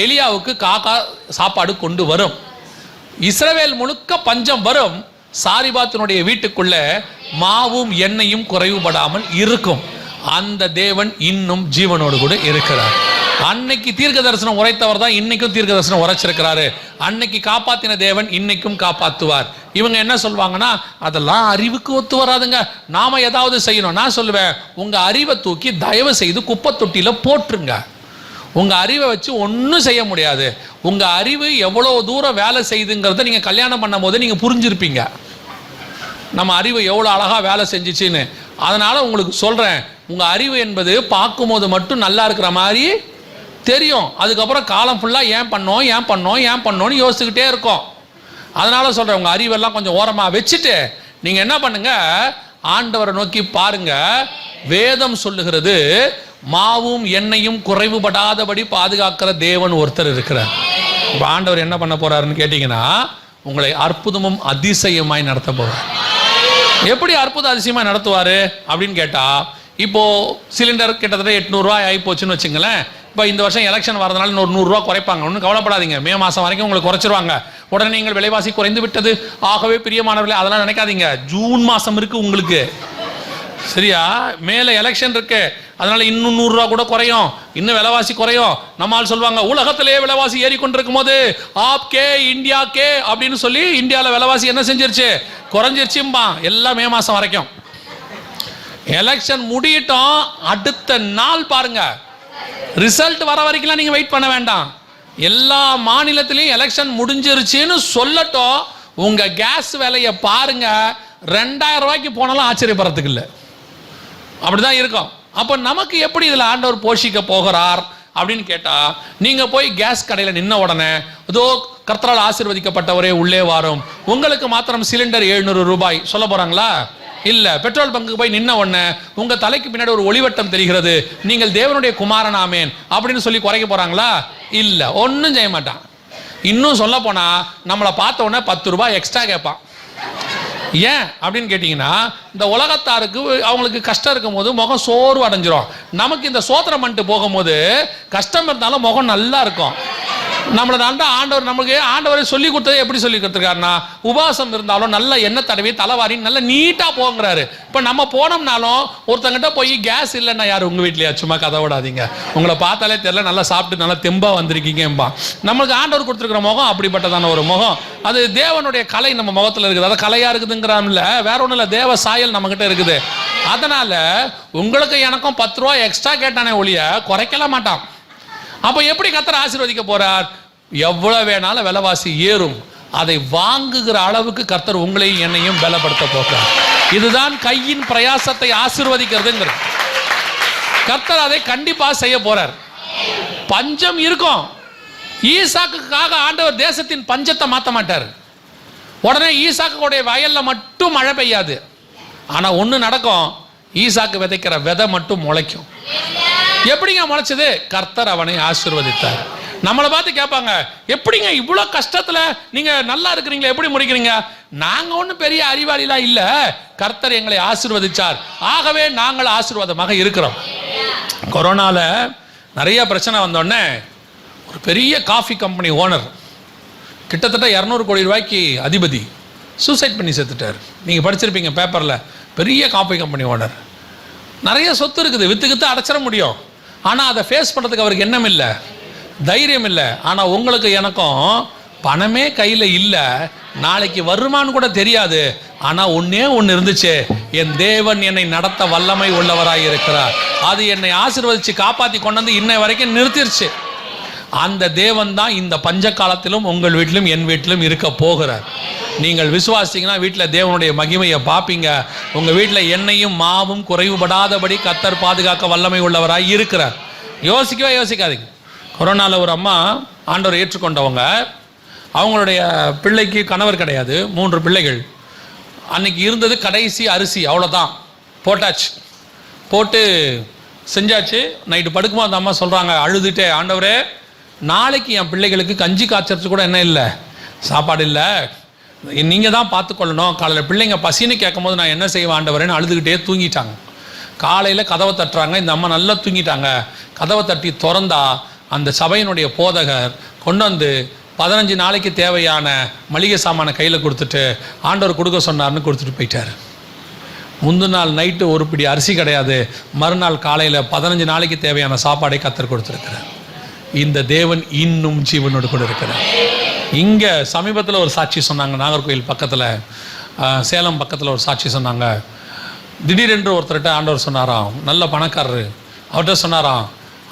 எலியாவுக்கு காக்கா சாப்பாடு கொண்டு வரும். இஸ்ரவேல் முழுக்க பஞ்சம் வரும், சாரிபாத்தினுடைய வீட்டுக்குள்ள மாவும் எண்ணெயும் குறைவுபடாமல் இருக்கும். அந்த தேவன் இன்னும் ஜீவனோடு கூட இருக்கிறார். அன்னைக்கு தீர்க்க தரிசனம் உரைத்தவர் தான் இன்னைக்கும் தீர்க்க தரிசனம் உரைச்சிருக்கிறாரு. அன்னைக்கு காப்பாத்தின தேவன் இன்னைக்கும் காப்பாற்றுவார். இவங்க என்ன சொல்லுவாங்கன்னா, அதெல்லாம் அறிவுக்கு ஒத்து வராதுங்க, நாம ஏதாவது செய்யணும். நான் சொல்லுவேன், உங்க அறிவை தூக்கி தயவு செய்து குப்பை தொட்டியில போட்டுருங்க. உங்க அறிவை வச்சு ஒன்றும் செய்ய முடியாது. உங்க அறிவு எவ்வளோ தூரம் வேலை செய்யுதுங்கிறத நீங்க கல்யாணம் பண்ணும் போது நீங்க புரிஞ்சிருப்பீங்க. நம்ம அறிவு எவ்வளோ அழகாக வேலை செஞ்சிச்சின்னு. அதனால் உங்களுக்கு சொல்கிறேன், உங்கள் அறிவு என்பது பார்க்கும்போது மட்டும் நல்லா இருக்கிற மாதிரி தெரியும். அதுக்கப்புறம் காலம் ஃபுல்லாக ஏன் பண்ணோன்னு யோசிச்சுக்கிட்டே இருக்கோம். அதனால் சொல்கிறேன், உங்கள் அறிவெல்லாம் கொஞ்சம் ஓரமாக வச்சுட்டு நீங்கள் என்ன பண்ணுங்கள், ஆண்டவரை நோக்கி பாருங்கள். வேதம் சொல்லுகிறது, மாவும் எண்ணெயும் குறைவுபடாதபடி பாதுகாக்கிற தேவன் ஒருத்தர் இருக்கிறார். இப்போ ஆண்டவர் என்ன பண்ண போகிறாருன்னு கேட்டிங்கன்னா, உங்களை அற்புதமும் அதிசயமாய் நடத்த போகிறார். எப்படி அற்புத அதிசயமாக நடத்துவார் அப்படின்னு கேட்டால், இப்போது சிலிண்டர் கிட்டத்தட்ட 800 ரூபாய் ஆகி போச்சுன்னு வச்சுங்களேன். இப்போ இந்த வருஷம் எலெக்ஷன் வரதுனால இன்னொரு 100 ரூபா குறைப்பாங்க. ஒன்றும் கவலைப்படாதீங்க, மே மாதம் வரைக்கும் உங்களுக்கு குறைச்சிருவாங்க. உடனே நீங்கள் விலைவாசி குறைந்து விட்டது, ஆகவே பிரியமானவர்களே அதெல்லாம் நினைக்காதீங்க. ஜூன் மாதம் இருக்குது உங்களுக்கு, சரியா? மேலே எலெக்ஷன் இருக்கு, அதனால இன்னும் 100 ரூபா கூட குறையும், இன்னும் விலைவாசி குறையும். நம்மால் சொல்லுவாங்க, உலகத்திலேயே விலைவாசி ஏறிக்கொண்டிருக்கும் போது ஆப்கே இந்தியா கே அப்படின்னு சொல்லி இந்தியாவில் விலைவாசி என்ன செஞ்சிருச்சு, குறைஞ்சிருச்சும்பா. எல்லாம் மே மாதம் வரைக்கும். எலெக்ஷன் முடியட்டும், அடுத்த நாள் பாருங்க, ரிசல்ட் வர வரைக்கும்லாம் நீங்கள் வெயிட் பண்ண வேண்டாம். எல்லா மாநிலத்திலையும் எலெக்ஷன் முடிஞ்சிருச்சுன்னு சொல்லட்டும், உங்கள் கேஸ் விலையை பாருங்க, 2000 ரூபாய்க்கு போனாலும் ஆச்சரியப்படுறதுக்கு இல்லை. அப்படிதான் இருக்கும். அப்போ நமக்கு எப்படி இதில் ஆண்டவர் போஷிக்க போகிறார் அப்படின்னு கேட்டால், நீங்கள் போய் கேஸ் கடையில் நின்ன உடனே இதோ கர்த்தரால் ஆசீர்வதிக்கப்பட்டவரே உள்ளே வாரும், உங்களுக்கு மாத்திரம் சிலிண்டர் 700 ரூபாய் சொல்ல போகிறாங்களா? இல்லை. பெட்ரோல் பங்குக்கு போய் நின்ன உடனே உங்கள் தலைக்கு பின்னாடி ஒரு ஒளிவட்டம் தெரிகிறது, நீங்கள் தேவனுடைய குமாரன் ஆமேன் அப்படின்னு சொல்லி குறைக்க போகிறாங்களா? இல்லை, ஒன்றும் செய்ய மாட்டான். இன்னும் சொல்ல போனால் நம்மளை பார்த்த உடனே 10 ரூபாய் எக்ஸ்ட்ரா கேட்பான். ஏன் அப்படின்னு கேட்டிங்கன்னா, இந்த உலகத்தாருக்கு அவங்களுக்கு கஷ்டம் இருக்கும் போது முகம் சோர்வு அடைஞ்சிரும். நமக்கு இந்த சோத்திரம் பண்ணிட்டு போகும்போது கஷ்டம் இருந்தாலும் முகம் நல்லா இருக்கும். நம்மளை நல்லா ஆண்டவர் நமக்கு ஆண்டவரை சொல்லி கொடுத்தது எப்படி சொல்லி கொடுத்துருக்காருன்னா, உபவாசம் இருந்தாலும் நல்ல எண்ணெய் தடவி தலைவாரி நல்லா நீட்டாக போங்கிறாரு. இப்போ நம்ம போனோம்னாலும் ஒருத்தங்கிட்ட போய் கேஸ் இல்லைன்னா யார் உங்கள் வீட்லையா, சும்மா கதை விடாதீங்க, உங்களை பார்த்தாலே தெரியல, நல்லா சாப்பிட்டு நல்லா தெம்பாக வந்திருக்கீங்கம்பா. நம்மளுக்கு ஆண்டவர் கொடுத்துருக்குற முகம் அப்படிப்பட்டதான ஒரு முகம். அது தேவனுடைய கலை நம்ம முகத்தில் இருக்குது. அது கலையாக இருக்குதுங்கிறான்ல, வேற ஒன்றும் இல்லை, தேவ சாயல் நம்மக்கிட்ட இருக்குது. அதனால் உங்களுக்கு எனக்கும் 10 ரூபா எக்ஸ்ட்ரா கேட்டானே ஒழிய குறைக்கல மாட்டான். அப்போ எப்படி கர்த்தர் ஆசீர்வதிக்க போறார்? எவ்வளவு வேணாலும் விலைவாசி ஏறும், அதை வாங்குகிற அளவுக்கு கர்த்தர் உங்களையும் என்னையும் பலப்படுத்த போகிறார். இதுதான் கையின் பிரயாசத்தை ஆசீர்வதிக்கிறதுங்கிறது. கர்த்தர் அதை கண்டிப்பா செய்ய போறார். பஞ்சம் இருக்கும். ஈசாக்குக்காக ஆண்டவர் தேசத்தின் பஞ்சத்தை மாற்ற மாட்டார். உடனே ஈசாக்குடைய வயல்ல மட்டும் மழை பெய்யாது. ஆனா ஒண்ணு நடக்கும், ஈசாக்கு விதைக்கிற விதை மட்டும் முளைக்கும். எப்படிங்க முளைச்சது? கர்த்தர் அவனை ஆசீர்வதித்தார். நம்மளை பார்த்து கேட்பாங்க, எப்படிங்க இவ்வளோ கஷ்டத்தில் நீங்கள் நல்லா இருக்கிறீங்களா, எப்படி முடிக்கிறீங்க? நாங்கள் ஒன்றும் பெரிய அறிவாளிலாம் இல்லை, கர்த்தர் எங்களை ஆசீர்வதிச்சார், ஆகவே நாங்கள் ஆசீர்வாதமாக இருக்கிறோம். கொரோனாவில் நிறைய பிரச்சனை வந்தோடனே ஒரு பெரிய காஃபி கம்பெனி ஓனர், கிட்டத்தட்ட 200 கோடி ரூபாய்க்கு அதிபதி, சூசைட் பண்ணி செத்துட்டார். நீங்கள் படிச்சிருப்பீங்க பேப்பரில். பெரிய காஃபி கம்பெனி ஓனர், நிறைய சொத்து இருக்குது, வித்து அடைச்சிட முடியும். ஆனால் அதை ஃபேஸ் பண்ணுறதுக்கு அவருக்கு எண்ணம் இல்லை, தைரியம் இல்லை. ஆனால் உங்களுக்கு எனக்கும் பணமே கையில் இல்லை, நாளைக்கு வருமானு கூட தெரியாது. ஆனால் ஒன்றே ஒன்று இருந்துச்சு, என் தேவன் என்னை நடத்த வல்லமை உள்ளவராக இருக்கிறார், அது என்னை ஆசீர்வதித்து காப்பாற்றி கொண்டு வந்து இன்னை வரைக்கும் நிறுத்திருச்சு. அந்த தேவன் தான் இந்த பஞ்ச காலத்திலும் உங்கள் வீட்டிலும் என் வீட்டிலும் இருக்க போகிறார். நீங்கள் விசுவாசிங்கன்னா வீட்டில் தேவனுடைய மகிமையை பார்ப்பீங்க. உங்கள் வீட்டில் எண்ணெயும் மாவும் குறைவுபடாதபடி கர்த்தர் பாதுகாக்க வல்லமை உள்ளவராக இருக்கிறார். யோசிக்கவே யோசிக்காதீங்க. கொரோனாவில் ஒரு அம்மா ஆண்டவர் ஏற்றுக்கொண்டவங்க, அவங்களுடைய பிள்ளைக்கு கணவர் கிடையாது, 3 பிள்ளைகள். அன்னைக்கு இருந்தது கடைசி அரிசி, அவ்வளோதான், போட்டாச்சு, போட்டு செஞ்சாச்சு. நைட்டு படுக்கும்போது அந்த அம்மா சொல்கிறாங்க அழுதுகிட்டே, ஆண்டவரே நாளைக்கு என் பிள்ளைகளுக்கு கஞ்சி காய்ச்சறது கூட என்ன இல்லை, சாப்பாடு இல்லை, நீங்கள் தான் பார்த்துக்கொள்ளணும். காலையில் பிள்ளைங்க பசின்னு கேட்கும் போது நான் என்ன செய்வேன் ஆண்டவரேன்னு அழுதுகிட்டே தூங்கிட்டாங்க. காலையில் கதவை தட்டுறாங்க, இந்த அம்மா நல்லா தூங்கிட்டாங்க. கதவை தட்டி திறந்தா அந்த சபையினுடைய போதகர் கொண்டு வந்து 15 நாளைக்கு தேவையான மளிகை சாமானை கையில் கொடுத்துட்டு ஆண்டவர் கொடுக்க சொன்னார்னு கொடுத்துட்டு போயிட்டார். முந்தின நாள் நைட்டு ஒரு பிடி அரிசி கிடையாது, மறுநாள் காலையில் 15 நாளைக்கு தேவையான சாப்பாடை கர்த்தர் கொடுத்துருக்கிறார். இந்த தேவன் இன்னும் ஜீவனோடு கூட இருக்கிறார். இங்கே சமீபத்தில் ஒரு சாட்சி சொன்னாங்க, நாகர்கோவில் பக்கத்தில், சேலம் பக்கத்தில் ஒரு சாட்சி சொன்னாங்க. திடீரென்று ஒருத்தர்கிட்ட ஆண்டவர் சொன்னாராம், நல்ல பணக்காரரு, அவர்கிட்ட சொன்னாராம்,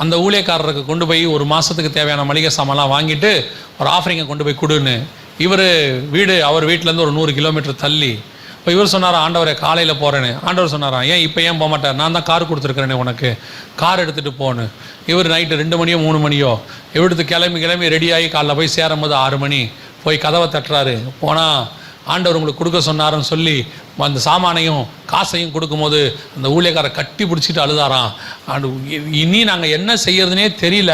அந்த ஊழியக்காரருக்கு கொண்டு போய் ஒரு மாதத்துக்கு தேவையான மளிகை சாமான்லாம் வாங்கிட்டு ஒரு ஆஃபரிங்கை கொண்டு போய் கொடுன்னு. இவர் வீடு, அவர் வீட்டிலேருந்து ஒரு 100 கிலோமீட்டர் தள்ளி இப்போ இவர் சொன்னாரா, ஆண்டவரே காலையில் போகிறேன்னு. ஆண்டவர் சொன்னாராம், ஏன் இப்போ ஏன் போக மாட்டார், நான் தான் கார் கொடுத்துருக்குறேனே உனக்கு, கார் எடுத்துகிட்டு போன்னு. இவர் நைட்டு 2 மணியோ 3 மணியோ இவடுத்து கிளம்பி ரெடியாகி காலைல போய் சேரும்போது 6 மணி போய் கதவை தட்டுறாரு. போனால் ஆண்டவர் உங்களுக்கு கொடுக்க சொன்னாருன்னு சொல்லி அந்த சாமானையும் காசையும் கொடுக்கும்போது அந்த ஊழியக்காரை கட்டி பிடிச்சிட்டு அழுதாராம். இனி நாங்கள் என்ன செய்யறதுனே தெரியல,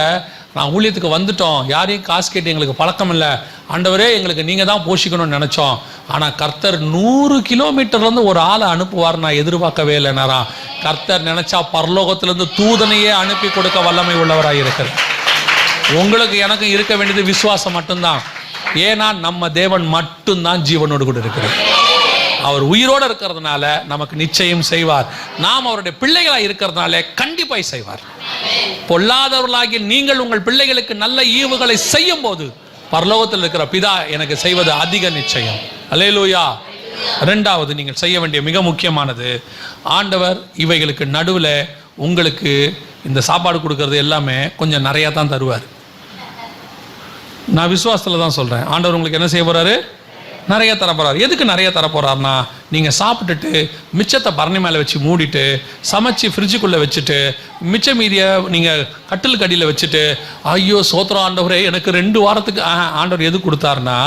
நான் ஊழியத்துக்கு வந்துட்டோம், யாரையும் காசு கேட்டு எங்களுக்கு பழக்கம் இல்லை, ஆண்டவரே எங்களுக்கு நீங்கள் தான் போஷிக்கணும்னு நினச்சோம், ஆனால் கர்த்தர் 100 கிலோமீட்டர்லேருந்து ஒரு ஆளை அனுப்புவார் நான் எதிர்பார்க்கவே இல்லைனாரா. கர்த்தர் நினச்சா பரலோகத்திலேருந்து தூதனையே அனுப்பி கொடுக்க வல்லமை உள்ளவராக இருக்கிறது. உங்களுக்கு எனக்கு இருக்க வேண்டியது விசுவாசம் மட்டும்தான். ஏன்னா நம்ம தேவன் மட்டும்தான் ஜீவனோடு கூட இருக்கிறார். அவர் உயிரோடு இருக்கிறதுனால நமக்கு நிச்சயம் செய்வார். நாம் அவருடைய பிள்ளைகளாக இருக்கிறதுனால கண்டிப்பாக செய்வார். பொல்லாதவர்களாகிய நீங்கள் உங்கள் பிள்ளைகளுக்கு நல்ல ஈவுகளை செய்யும் போது பரலோகத்தில் இருக்கிற பிதா எனக்கு செய்வது அதிக நிச்சயம். அல்லேலூயா. 2வது நீங்கள் செய்ய வேண்டிய மிக முக்கியமானது, ஆண்டவர் இவைகளுக்கு நடுவில் உங்களுக்கு இந்த சாப்பாடு கொடுக்கறது எல்லாமே கொஞ்சம் நிறையா தான் தருவார். நான் விசுவாசத்தில் தான் சொல்கிறேன். ஆண்டவர் உங்களுக்கு என்ன செய்ய போகிறாரு, நிறைய தரப்போகிறார். எதுக்கு நிறைய தரப்போகிறார்னா, நீங்கள் சாப்பிட்டுட்டு மிச்சத்தை பரணி மேலே வச்சு மூடிட்டு சமைச்சு ஃப்ரிட்ஜுக்குள்ளே வச்சுட்டு மிச்ச மீதியை நீங்கள் கட்டிலுக்கு அடியில் வச்சுட்டு ஐயோ சோத்திரம் ஆண்டவரே எனக்கு 2 வாரத்துக்கு ஆண்டவர் எது கொடுத்தாருன்னா,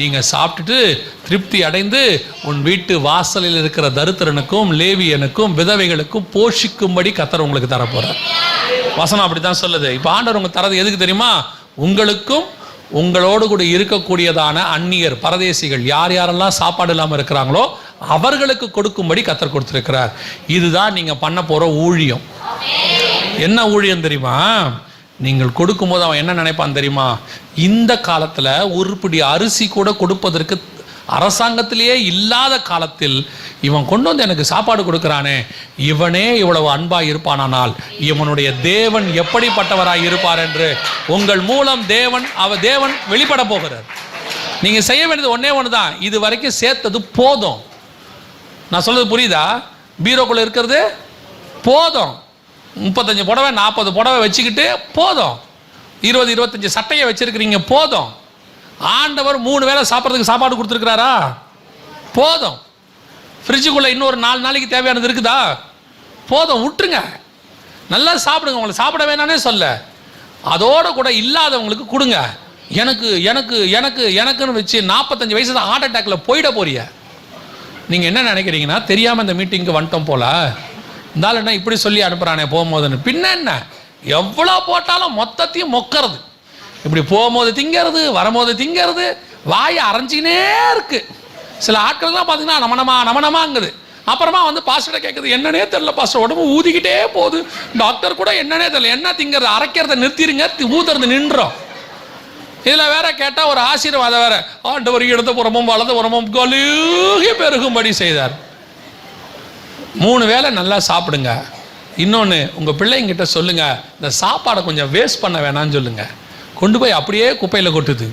நீங்கள் சாப்பிட்டுட்டு திருப்தி அடைந்து உன் வீட்டு வாசலில் இருக்கிற தரித்திரனுக்கும் லேவியனுக்கும் விதவைகளுக்கும் போஷிக்கும்படி கர்த்தர் உங்களுக்கு தரப்போகிறார். வசனம் அப்படி தான் சொல்லுது. இப்போ ஆண்டவர் உங்களுக்கு தரது எதுக்கு தெரியுமா, உங்களுக்கும் உங்களோடு கூட இருக்கக்கூடியதான அந்நியர் பரதேசிகள் யார் யாரெல்லாம் சாப்பாடு இல்லாமல் இருக்கிறாங்களோ அவர்களுக்கு கொடுக்கும்படி கர்த்தர் கொடுத்துருக்கிறார். இதுதான் நீங்கள் பண்ண போகிற ஊழியம். என்ன ஊழியம் தெரியுமா, நீங்கள் கொடுக்கும்போது அவன் என்ன நினைப்பான் தெரியுமா, இந்த காலத்தில் ஒரு பிடி அரிசி கூட கொடுப்பதற்கு அரசாங்கத்திலேயே இல்லாத காலத்தில் இவன் கொண்டு வந்து எனக்கு சாப்பாடு கொடுக்குறானே, இவனே இவ்வளவு அன்பாக இருப்பானால் இவனுடைய தேவன் எப்படிப்பட்டவராக இருப்பார் என்று உங்கள் மூலம் தேவன் வெளிப்பட போகிறார். நீங்கள் செய்ய வேண்டியது ஒன்றே ஒன்று தான், இது வரைக்கும் சேர்த்தது போதும். நான் சொல்றது புரியுதா? பீரோக்குள்ளே இருக்கிறது போதும். 35 புடவை 40 புடவை வச்சுக்கிட்டு போதும். 20-25 சட்டையை வச்சிருக்கிறீங்க போதும். ஆண்டவர் 3 வேளை சாப்பிட்றதுக்கு சாப்பாடு கொடுத்துருக்கிறாரா, போதும். ஃப்ரிட்ஜுக்குள்ளே இன்னொரு 4 நாளைக்கு தேவையானது இருக்குதா, போதும். விட்டுருங்க, நல்லா சாப்பிடுங்க. உங்களை சாப்பிட வேணானே சொல்ல, அதோட கூட இல்லாதவங்களுக்கு கொடுங்க. எனக்கு எனக்கு எனக்கு எனக்குன்னு வச்சு 45 வயசு தான் ஹார்ட் அட்டாக்ல போயிட போறீங்க. நீங்கள் என்ன நினைக்கிறீங்கன்னா, தெரியாமல் இந்த மீட்டிங்க்கு வந்துட்டோம் போல, இருந்தாலும் என்ன இப்படி சொல்லி அனுப்புகிறானே போகும்போதுன்னு. பின்ன என்ன, எவ்வளோ போட்டாலும் மொத்தத்தையும் மொக்கிறது. இப்படி போகும்போது திங்கிறது, வரும்போது திங்கிறது, வாயை அரைஞ்சிக்கினே இருக்கு. சில ஆட்கள்லாம் பார்த்தீங்கன்னா நமனமாங்குது. அப்புறமா வந்து பாஸ்டரை கேட்குது, என்னன்னே தெரியல பாஸ்டர், உடம்பு ஊதிக்கிட்டே போகுது, டாக்டர் கூட என்னன்னே தெரியல, என்ன திங்கிறது, அரைக்கிறத நிறுத்திடுங்க, ஊதுறது நின்றோம். இதில் வேற கேட்டால் ஒரு ஆசீர்வாதம் வேற, ஆண்டவர் இடது புறமும் வலது புறமும் கழுகி பெருகும்படி செய்தார். 3 வேளை நல்லா சாப்பிடுங்க. இன்னொன்று, உங்கள் பிள்ளைங்கிட்ட சொல்லுங்க, இந்த சாப்பாடை கொஞ்சம் வேஸ்ட் பண்ண வேணான்னு சொல்லுங்க. கொண்டு போய் அப்படியே குப்பையில் கொட்டுது.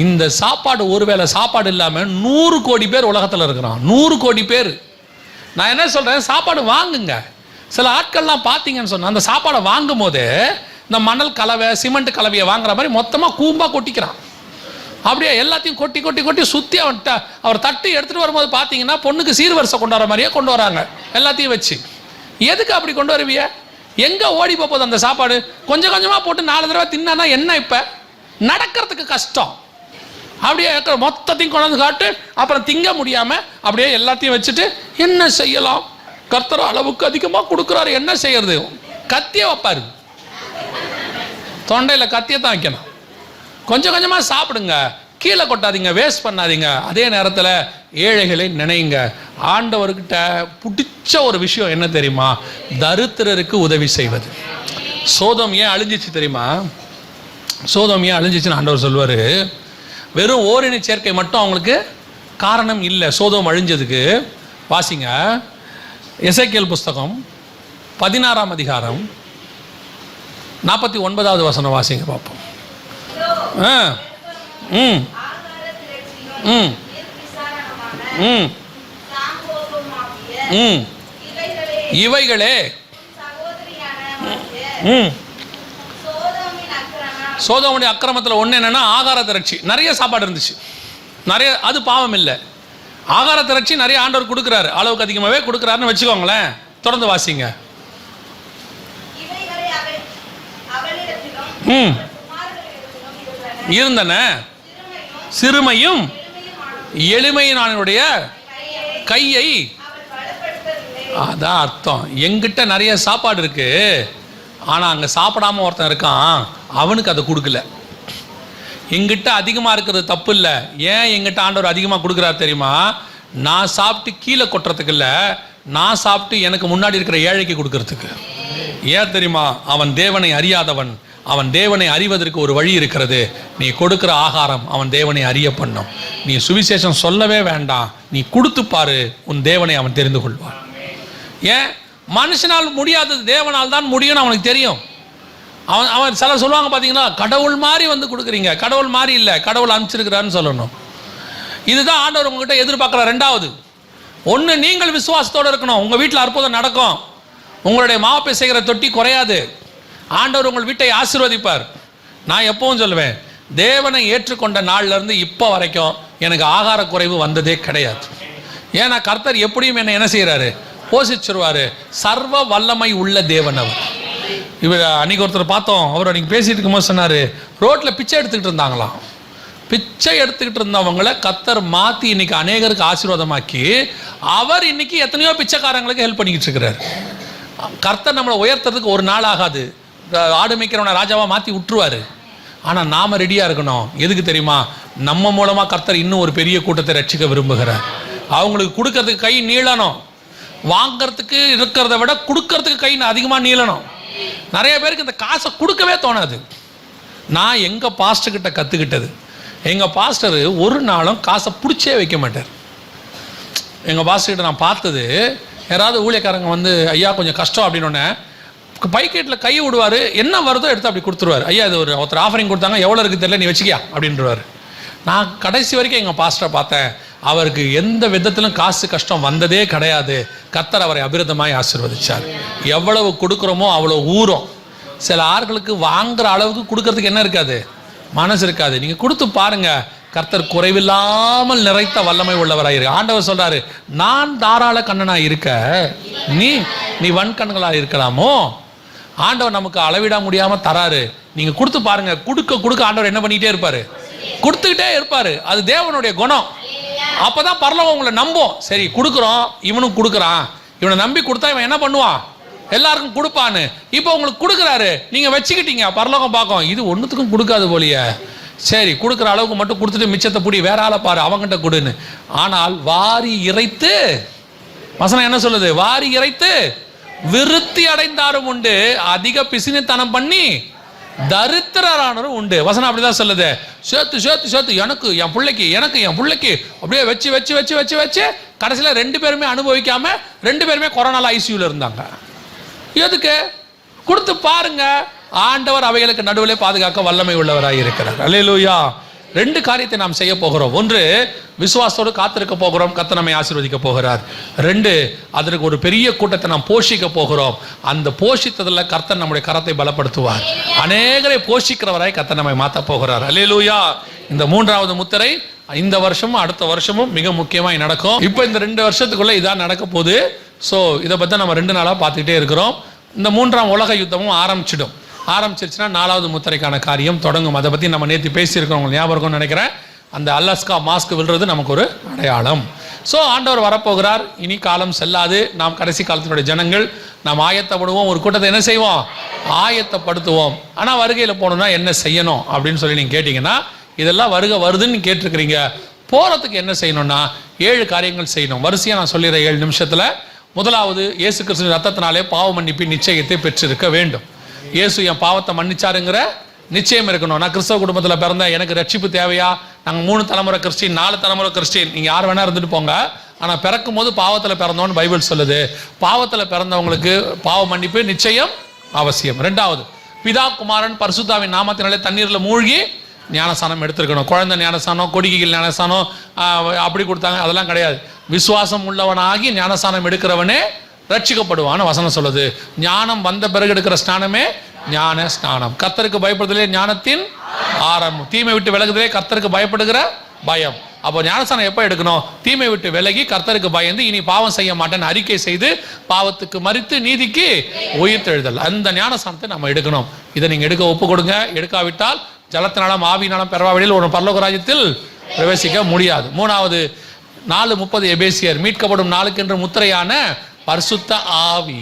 இந்த சாப்பாடு, ஒரு வேளை சாப்பாடு இல்லாமல் 100 கோடி பேர் உலகத்தில் இருக்கிறான். 100 கோடி பேர். நான் என்ன சொல்கிறேன், சாப்பாடு வாங்குங்க. சில ஆட்கள்லாம் பார்த்தீங்கன்னு சொன்னால் அந்த சாப்பாடை வாங்கும் போது இந்த மணல் கலவை சிமெண்ட் கலவையை வாங்குற மாதிரி மொத்தமாக கூம்பாக கொட்டிக்கிறான். அப்படியே எல்லாத்தையும் கொட்டி கொட்டி கொட்டி சுற்றி அவர் தட்டு எடுத்துகிட்டு வரும்போது பார்த்தீங்கன்னா பொண்ணுக்கு சீர்வரிசை கொண்டு வர மாதிரியே கொண்டு வராங்க எல்லாத்தையும் வச்சு. எதுக்கு அப்படி கொண்டு வருவிய? எங்கே ஓடி போகுது அந்த சாப்பாடு? கொஞ்சம் கொஞ்சமாக போட்டு 4 தடவை தின்னா என்ன, இப்போ நடக்கிறதுக்கு கஷ்டம். அப்படியே இருக்கிற மொத்தத்தையும் கொண்டு வந்து காட்டு, அப்புறம் திங்க முடியாமல் அப்படியே எல்லாத்தையும் வச்சுட்டு என்ன செய்யலாம், கர்த்தர் அளவுக்கு அதிகமாக கொடுக்குறாரு, என்ன செய்யறது? கத்தியை வைப்பாரு, தொண்டையில் கத்தியை தான் வைக்கணும். கொஞ்சம் கொஞ்சமாக சாப்பிடுங்க, கீழே கொட்டாதீங்க, வேஸ்ட் பண்ணாதீங்க. அதே நேரத்தில் ஏழைகளை நினைங்க. ஆண்டவர்கிட்ட பிடிச்ச ஒரு விஷயம் என்ன தெரியுமா, தரித்திரருக்கு உதவி செய்வது. சோதோம் ஏன் அழிஞ்சிச்சு தெரியுமா? சோதோம் ஏன் அழிஞ்சிச்சுன்னு ஆண்டவர் சொல்லுவார், வெறும் ஓரின சேர்க்கை மட்டும் அவங்களுக்கு காரணம் இல்லை சோதோம் அழிஞ்சதுக்கு. வாசிங்க, எசேக்கியேல் புஸ்தகம் 16ஆம் அதிகாரம் 49வது வசனம் வாசிங்க பார்ப்போம். இவைகளே சோதோமுடைய அக்கிரமத்தில் ஒன்று என்னன்னா, ஆகார திரட்சி. நிறைய சாப்பாடு இருந்துச்சு, நிறைய, அது பாவம் இல்லை. ஆகாரத்தை வச்சு நிறைய ஆண்டவர் கொடுக்குறாரு, அளவுக்கு அதிகமாகவே கொடுக்குறாருன்னு வச்சுக்கோங்களேன். தொடர்ந்து வாசிங்க. இருந்தன சிறுமையும் எளிமையினுடைய கையை. அதான் அர்த்தம். எங்கிட்ட நிறைய சாப்பாடு இருக்கு, ஆனால் அங்கே சாப்பிடாம ஒருத்தன் இருக்கான், அவனுக்கு அதை கொடுக்கல. எங்கிட்ட அதிகமாக இருக்கிறது தப்பு இல்லை. ஏன் எங்கிட்ட ஆண்டவர் அதிகமாக கொடுக்குறாரு தெரியுமா? நான் சாப்பிட்டு கீழே கொட்டுறதுக்கு இல்லை, நான் சாப்பிட்டு எனக்கு முன்னாடி இருக்கிற ஏழைக்கு கொடுக்கறதுக்கு. ஏன் தெரியுமா? அவன் தேவனை அறியாதவன், அவன் தேவனை அறிவதற்கு ஒரு வழி இருக்கிறது. நீ கொடுக்குற ஆகாரம் அவன் தேவனை அறிய பண்ணும். நீ சுவிசேஷம் சொல்லவே வேண்டாம், நீ கொடுத்து பாரு, உன் தேவனை அவன் தெரிந்து கொள்வான். ஏன்? மனுஷனால் முடியாதது தேவனால் தான் முடியும்னு அவனுக்கு தெரியும். அவன் சில சொல்லுவாங்க பார்த்தீங்களா, கடவுள் மாதிரி வந்து கொடுக்குறீங்க. கடவுள் மாதிரி இல்லை, கடவுள் அனுப்பிச்சிருக்கிறான்னு சொல்லணும். இதுதான் ஆண்டவர் உங்ககிட்ட எதிர்பார்க்குற. ரெண்டாவது, ஒன்று, நீங்கள் விசுவாசத்தோடு இருக்கணும். உங்கள் வீட்டில் அற்புதம் நடக்கும், உங்களுடைய மாவு செய்கிற தொட்டி குறையாது, ஆண்டவர் உங்கள் வீட்டை ஆசீர்வதிப்பார். நான் எப்பவும் சொல்லுவேன், தேவனை ஏற்றுக்கொண்ட நாள்லேருந்து இப்போ வரைக்கும் எனக்கு ஆகார குறைவு வந்ததே கிடையாது. ஏன்னா கர்த்தர் எப்படியும் என்ன செய்கிறாரு? போஷிச்சிருவார். சர்வ வல்லமை உள்ள தேவன் அவர். இவர் அன்றைக்கி ஒருத்தர் பார்த்தோம், அவர் அன்றைக்கி பேசிகிட்டு இருக்கும்போது சொன்னார், ரோட்டில் பிச்சை எடுத்துக்கிட்டு இருந்தாங்களாம். பிச்சை எடுத்துக்கிட்டு இருந்தவங்களை கர்த்தர் மாற்றி இன்னைக்கு அநேகருக்கு ஆசீர்வாதமாக்கி அவர் இன்னைக்கு எத்தனையோ பிச்சைக்காரங்களுக்கு ஹெல்ப் பண்ணிக்கிட்டு இருக்கிறார். கர்த்தர் நம்மளை உயர்த்துறதுக்கு ஒரு நாள் ஆகாது. ஆடு மேய்க்கிறவனை ராஜாவாக மாற்றி விட்டுருவார். ஆனால் நாம் ரெடியாக இருக்கணும். எதுக்கு தெரியுமா? நம்ம மூலமாக கர்த்தர் இன்னும் ஒரு பெரிய கூட்டத்தை ரட்சிக்க விரும்புகிறார். அவங்களுக்கு கொடுக்கறதுக்கு கை நீளணும். வாங்கிறதுக்கு இருக்கிறத விட கொடுக்கறதுக்கு கை அதிகமாக நீளணும். நிறைய பேருக்கு இந்த காசை கொடுக்கவே தோணாது. நான் எங்கள் பாஸ்டர்கிட்ட கற்றுக்கிட்டது, எங்கள் பாஸ்டர் ஒரு நாளும் காசை பிடிச்சே வைக்க மாட்டார். எங்கள் பாஸ்டர்கிட்ட நான் பார்த்தது, யாராவது ஊழியக்காரங்க வந்து ஐயா கொஞ்சம் கஷ்டம் அப்படின்னோடனே பைக்கெட்டில் கையை விடுவார், என்ன வருதோ எடுத்து அப்படி கொடுத்துருவார். ஐயா இது ஒருத்தர் ஆஃபரிங் கொடுத்தாங்க, எவ்வளோ இருக்குது தெரியல, நீ வச்சுக்கியா அப்படின்றவார். நான் கடைசி வரைக்கும் எங்கள் பாஸ்டரை பார்த்தேன், அவருக்கு எந்த விதத்திலும் காசு கஷ்டம் வந்ததே கிடையாது. கர்த்தர் அவரை அபிரதமாய் ஆசீர்வதிச்சார். எவ்வளவு கொடுக்குறோமோ அவ்வளோ ஊறும். சில ஆட்களுக்கு வாங்குற அளவுக்கு கொடுக்கறதுக்கு என்ன இருக்காது? மனசு இருக்காது. நீங்கள் கொடுத்து பாருங்க, கர்த்தர் குறைவில்லாமல் நிறைத்த வல்லமை உள்ளவராயிருக்கு. ஆண்டவர் சொல்றாரு, நான் தாராள கண்ணனாக இருக்க நீ வன்கண்களாக இருக்கலாமோ? ஆண்டவர் நமக்கு அளவிட முடியாமல் தராரு. நீங்கள் கொடுத்து பாருங்க. கொடுக்க ஆண்டவர் என்ன பண்ணிக்கிட்டே இருப்பார்? கொடுத்துக்கிட்டே இருப்பார். அது தேவனுடைய குணம். அப்போதான் பரலோகம் உங்களை நம்பும். சரி கொடுக்குறோம், இவனும் கொடுக்குறான், இவனை நம்பி கொடுத்தா இவன் என்ன பண்ணுவான்? எல்லாருக்கும் கொடுப்பான்னு. இப்போ உங்களுக்கு கொடுக்குறாரு, நீங்கள் வச்சுக்கிட்டீங்க, பரலோகம் பார்க்கும் இது ஒன்றுத்துக்கும் கொடுக்காது போலியே. சரி கொடுக்குற அளவுக்கு மட்டும் கொடுத்துட்டு மிச்சத்தை பிடி, வேற ஆளை பாரு, அவங்ககிட்ட கொடுன்னு. ஆனால் வாரி இறைத்து, வசனம் என்ன சொல்லுது? வாரி இறைத்து விருத்தி அடைந்தாரும் உண்டு, அதிக பிசினித்தனம் பண்ணி தரித்திரரானரும் உண்டு. வசனம் அப்படிதான் சொல்லுது. சேர்த்து சேர்த்து சேர்த்து எனக்கு என் பிள்ளைக்கு அப்படியே வச்சு வச்சு வச்சு வச்சு வச்சு கடைசியில் 2 பேருமே அனுபவிக்காம 2 பேருமே கொரோனால ஐசியூல இருந்தாங்க. எதுக்கு? கொடுத்து பாருங்க, ஆண்டவர் அவைகளுக்கு நடுவில் பாதுகாக்க வல்லமை உள்ளவராக இருக்கிறார். அல்லேலூயா. 2 காரியத்தை நாம் செய்ய போகிறோம். 1, விசுவாசத்தோடு காத்திருக்க போகிறோம், கர்த்தர் நம்மை ஆசீர்வதிக்க போகிறார். 2, அதற்கு ஒரு பெரிய கூட்டத்தை நாம் போஷிக்க போகிறோம். அந்த போஷித்ததில் கர்த்தர் நம்முடைய கரத்தை பலப்படுத்துவார். அநேகரை போஷிக்கிறவராய் கர்த்தர் நம்மை மாற்ற போகிறார். அல்லேலூயா. இந்த 3வது முத்திரை இந்த வருஷமும் அடுத்த வருஷமும் மிக முக்கியமாக நடக்கும். இப்போ இந்த 2 வருஷத்துக்குள்ள இதான் நடக்க போகுது. ஸோ இதை பற்றி நம்ம 2 நாளாக பார்த்துக்கிட்டே இருக்கிறோம். இந்த 3ஆம் உலக யுத்தமும் ஆரம்பிச்சிருச்சுன்னா 4வது முத்திரைக்கான காரியம் தொடங்கும். அதை பற்றி நம்ம நேற்று பேசியிருக்கோம், உங்களுக்கு ஞாபகம் இருக்கும்னு நினைக்கிறேன். அந்த அலாஸ்கா மாஸ்க் விழுறது நமக்கு ஒரு அடையாளம். ஸோ ஆண்டவர் வரப்போகிறார். இனி காலம் செல்லாது. நாம் கடைசி காலத்தினுடைய ஜனங்கள், நாம் ஆயத்தப்படுவோம். ஒரு கூட்டத்தை என்ன செய்வோம்? ஆயத்தப்படுத்துவோம். ஆனால் வருகையில் போகணுன்னா என்ன செய்யணும் அப்படின்னு சொல்லி நீங்கள் கேட்டிங்கன்னா, இதெல்லாம் வருதுன்னு கேட்டிருக்கிறீங்க. போகிறதுக்கு என்ன செய்யணும்னா 7 காரியங்கள் செய்யணும். வரிசையாக நான் சொல்லிடுறேன் 7 நிமிஷத்தில். முதலாவது, இயேசு கிறிஸ்துவின் ரத்தத்தினாலே பாவ மன்னிப்பின் நிச்சயத்தை பெற்றிருக்க வேண்டும். இயேசு என் பாவத்தை மன்னிச்சாருங்கிற நிச்சயம் இருக்கணும். நான் கிறிஸ்தவ குடும்பத்தில் பிறந்தேன், எனக்கு ரட்சிப்பு தேவையா? நாங்கள் 3 தலைமுறை கிறிஸ்டின், 4 தலைமுறை கிறிஸ்டின், நீங்கள் யார் வேணா இருந்துட்டு போங்க. ஆனால் பிறக்கும் போது பாவத்தில் பிறந்தோன்னு பைபிள் சொல்லுது. பாவத்தில் பிறந்தவங்களுக்கு பாவ மன்னிப்பு நிச்சயம் அவசியம். 2வது, பிதா குமாரன் பரிசுத்தாவின் நாமத்தினாலே தண்ணீரில் மூழ்கி ஞானஸ்தானம் எடுத்திருக்கணும். குழந்தை ஞானஸ்தானம், கொடிகைகள் ஞானஸ்தானம் அப்படி கொடுத்தாங்க, அதெல்லாம் கிடையாது. விசுவாசம் உள்ளவனாகி ஞானஸ்தானம் எடுக்கிறவனே ரட்சிக்கப்படுவான்னு வசனம் சொல்லுது. ஞானம் வந்த பிறகு எடுக்கிற ஸ்நானமே ஞான ஸ்நானம். கர்த்தருக்கு பயப்படுதலே ஞானத்தின் ஆரம்பம். தீமை விட்டு விலகுதலே கர்த்தருக்கு பயப்படுகிற பயம். அப்போ ஞானஸ்நானம் எப்போ எடுக்கணும்? தீமை விட்டு விலகி கர்த்தருக்கு பயந்து இனி பாவம் செய்ய மாட்டேன்னு அறிக்கை செய்து பாவத்துக்கு மரித்து நீதிக்கு உயிர்த்தெழுதல், அந்த ஞானஸ்நானத்தை நம்ம எடுக்கணும். இதை நீங்கள் எடுக்க ஒப்பு கொடுங்க. எடுக்காவிட்டால் ஜலத்தினாலும் ஆவியினாலும் பெறவாவிடில் ஒரு பரலோக ராஜ்யத்தில் பிரவேசிக்க முடியாது. மூணாவது 4:30 எபேசியர், மீட்கப்படும் நாளுக்கென்று முத்திரையான பரிசுத்த ஆவி.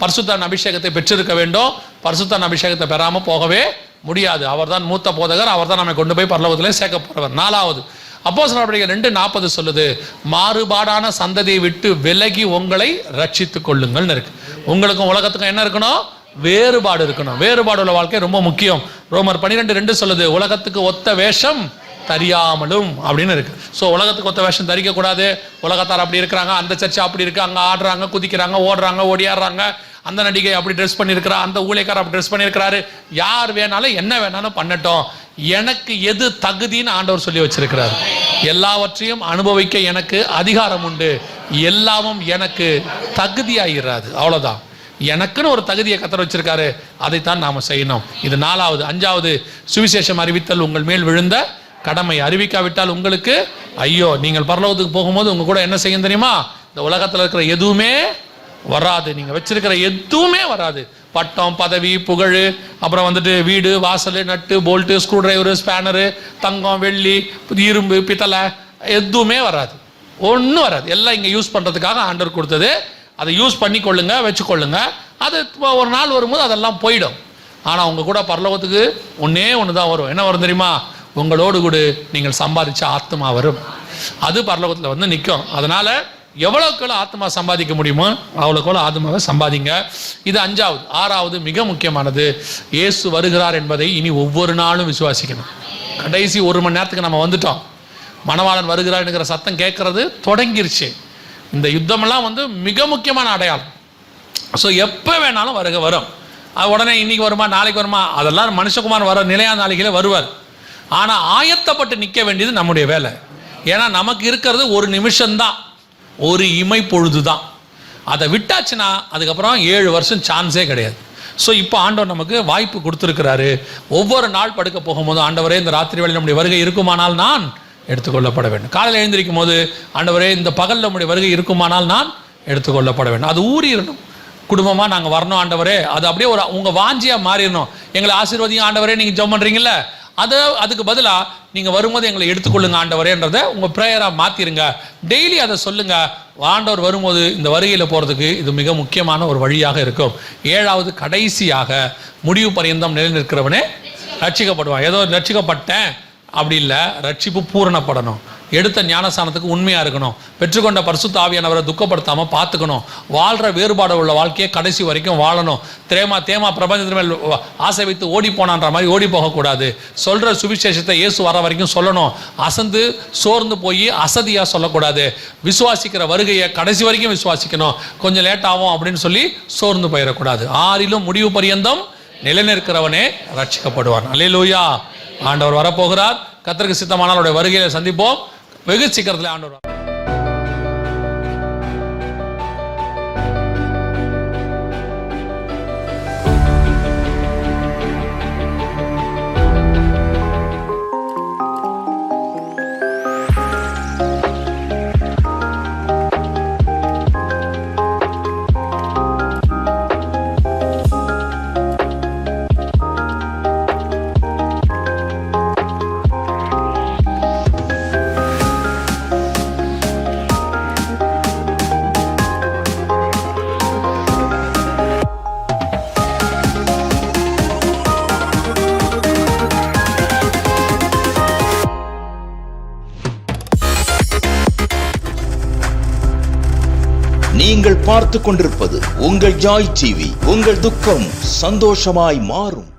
பரிசுத்த அபிஷேகத்தை பெற்றிருக்க வேண்டும். பரிசுத்த அபிஷேகத்தை பெறாமல் போகவே முடியாது. அவர் தான் மூத்த போதகர், அவர் தான் நம்மை கொண்டு போய் பரலோகத்திலே சேர்க்க போறவர். 4வது அப்போஸ்தலர் 2:40 சொல்லுது, மாறுபாடான சந்ததியை விட்டு விலகி உங்களை ரட்சித்துக் கொள்ளுங்கள் இருக்கு. உங்களுக்கும் உலகத்துக்கும் என்ன இருக்கணும்? வேறுபாடு இருக்கணும். வேறுபாடு உள்ள வாழ்க்கை ரொம்ப முக்கியம். ரோமர் 12:2 சொல்லுது, உலகத்துக்கு ஒத்த வேஷம் தரியாமலும் அப்படின்னு இருக்கு. ஸோ உலகத்துக்கு ஒத்த வேஷம் தரிக்க கூடாது. உலகத்தார் அப்படி இருக்கிறாங்க, அந்த சர்ச்சை அப்படி இருக்கு, அங்கே ஆடுறாங்க, குதிக்கிறாங்க, ஓடுறாங்க, ஓடியாடுறாங்க, அந்த நடிகை அப்படி ட்ரெஸ் பண்ணியிருக்கிறா, அந்த ஊழியக்காரர் அப்படி ட்ரெஸ் பண்ணியிருக்கிறாரு. யார் வேணாலும் என்ன வேணாலும் பண்ணட்டும், எனக்கு எது தகுதின்னு ஆண்டவர் சொல்லி வச்சிருக்கிறார். எல்லாவற்றையும் அனுபவிக்க எனக்கு அதிகாரம் உண்டு, எல்லாமும் எனக்கு தகுதியாகிறாது. அவ்வளோதான். எனக்குன்னு ஒரு தகுதியை கத்தர் வச்சிருக்காரு, அதைத்தான் நாம செய்யணும். இது 4வது. 5வது சுவிசேஷம் அறிவித்தல் உங்கள் மேல் விழுந்த கடமை. அறிவிக்காவிட்டால் உங்களுக்கு ஐயோ. நீங்கள் பரலோகத்துக்கு போகும்போது உங்க கூட என்ன செய்யும் தெரியுமா? இந்த உலகத்தில் இருக்கிற எதுவுமே வராது. நீங்க வச்சிருக்கிற எதுவுமே வராது. பட்டம், பதவி, புகழ், அப்புறம் வந்துட்டு வீடு, வாசல், நட்டு, போல்ட்டு, ஸ்க்ரூ டிரைவரு, ஸ்பேனரு, தங்கம், வெள்ளி, இரும்பு, பித்தளை, எதுவுமே வராது. ஒன்றும் வராது. எல்லாம் இங்கே யூஸ் பண்ணுறதுக்காக ஆண்டவர் கொடுத்தது. அதை யூஸ் பண்ணி கொள்ளுங்க, வச்சுக்கொள்ளுங்க. அது ஒரு நாள் வரும்போது அதெல்லாம் போயிடும். ஆனால் உங்க கூட பரலோகத்துக்கு ஒன்றே ஒன்று தான் வரும். என்ன வரும் தெரியுமா? உங்களோடு கூட நீங்கள் சம்பாதிச்ச ஆத்மா வரும். அது பரலோகத்தில் வந்து நிற்கும். அதனால எவ்வளோக்குள்ள ஆத்மா சம்பாதிக்க முடியுமோ அவ்வளோக்குள்ள ஆத்மாவை சம்பாதிங்க. இது 5வது. 6வது மிக முக்கியமானது, இயேசு வருகிறார் என்பதை இனி ஒவ்வொரு நாளும் விசுவாசிக்கணும். கடைசி 1 மணி நேரத்துக்கு நம்ம வந்துட்டோம். மணவாளன் வருகிறார்ங்கிற சத்தம் கேட்கறது தொடங்கிருச்சு. இந்த யுத்தமெல்லாம் வந்து மிக முக்கியமான அடையாளம். ஸோ எப்போ வேணாலும் வரும். அது உடனே இன்னைக்கு வருமா, நாளைக்கு வருமா, அதெல்லாம் மனுஷகுமார் வர நிலையான நாளைகளே வருவார். ஆனால் ஆயத்தப்பட்டு நிற்க வேண்டியது நம்முடைய வேலை. ஏன்னா நமக்கு இருக்கிறது ஒரு நிமிஷம்தான், ஒரு இமை பொழுது தான். அதை விட்டாச்சுன்னா அதுக்கப்புறம் 7 வருஷம் சான்ஸே கிடையாது. ஸோ இப்போ ஆண்டவர் நமக்கு வாய்ப்பு கொடுத்துருக்கிறாரு. ஒவ்வொரு நாள் படுக்க போகும்போது, ஆண்டவரே இந்த ராத்திரி வேளை நம்முடைய வருகை இருக்குமானால் நான் எடுத்துக்கொள்ளப்பட வேண்டும். காலையில் எழுந்திருக்கும் போது, ஆண்டவரே இந்த பகல் நம்முடைய வருகை இருக்குமானால் நான் எடுத்துக்கொள்ளப்பட வேண்டும். அது ஊறிடணும். குடும்பமாக நாங்கள் வரணும் ஆண்டவரே, அது அப்படியே ஒரு உங்கள் வாஞ்சியாக மாறிடணும். எங்களை ஆசீர்வதியும் ஆண்டவரே, நீங்கள் ஜெபம் பண்ணுறீங்கள, அதுக்கு பதிலாக நீங்கள் வரும்போது எங்களை எடுத்துக்கொள்ளுங்க ஆண்டவரேன்றதை உங்கள் ப்ரேயராக மாற்றிருங்க. டெய்லி அதை சொல்லுங்க. ஆண்டவர் வரும்போது இந்த வருகையில் போகிறதுக்கு இது மிக முக்கியமான ஒரு வழியாக இருக்கும். 7வது கடைசியாக, முடிவு பரியந்தம் நிலைநிற்கிறவனே ரட்சிக்கப்படுவான். ஏதோ ரட்சிக்கப்பட்டேன் அப்படி இல்லை, ரட்சிப்பு பூரணப்படணும். எடுத்த ஞானஸ்நானத்துக்கு உண்மையாக இருக்கணும். பெற்றுக்கொண்ட பரிசுத்த ஆவியானவரை துக்கப்படுத்தாமல் பார்த்துக்கணும். வாழ்கிற வேறுபாடு உள்ள வாழ்க்கையை கடைசி வரைக்கும் வாழணும். தேமா பிரபஞ்சத்தின் மேல் ஆசை வைத்து ஓடி போனான்ற மாதிரி ஓடி போகக்கூடாது. சொல்கிற சுவிசேஷத்தை இயேசு வர வரைக்கும் சொல்லணும். அசந்து சோர்ந்து போய் அசதியாக சொல்லக்கூடாது. விசுவாசிக்கிற வருகையை கடைசி வரைக்கும் விசுவாசிக்கணும். கொஞ்சம் லேட்டாகும் அப்படின்னு சொல்லி சோர்ந்து போயிடக்கூடாது. 6லும் முடிவு பரியந்தம் நிலைநிற்கிறவனே ரட்சிக்கப்படுவான். அல்லேலூயா. ஆண்டவர் வரப்போகிறார். கர்த்தருக்கு சித்தமானால் அவருடைய வருகையில சந்திப்போம். வெகு சீக்கிரத்தில் ஆண்டவர். நீங்கள் பார்த்துக் கொண்டிருப்பது உங்கள் ஜாய் டிவி. உங்கள் துக்கம் சந்தோஷமாய் மாறும்.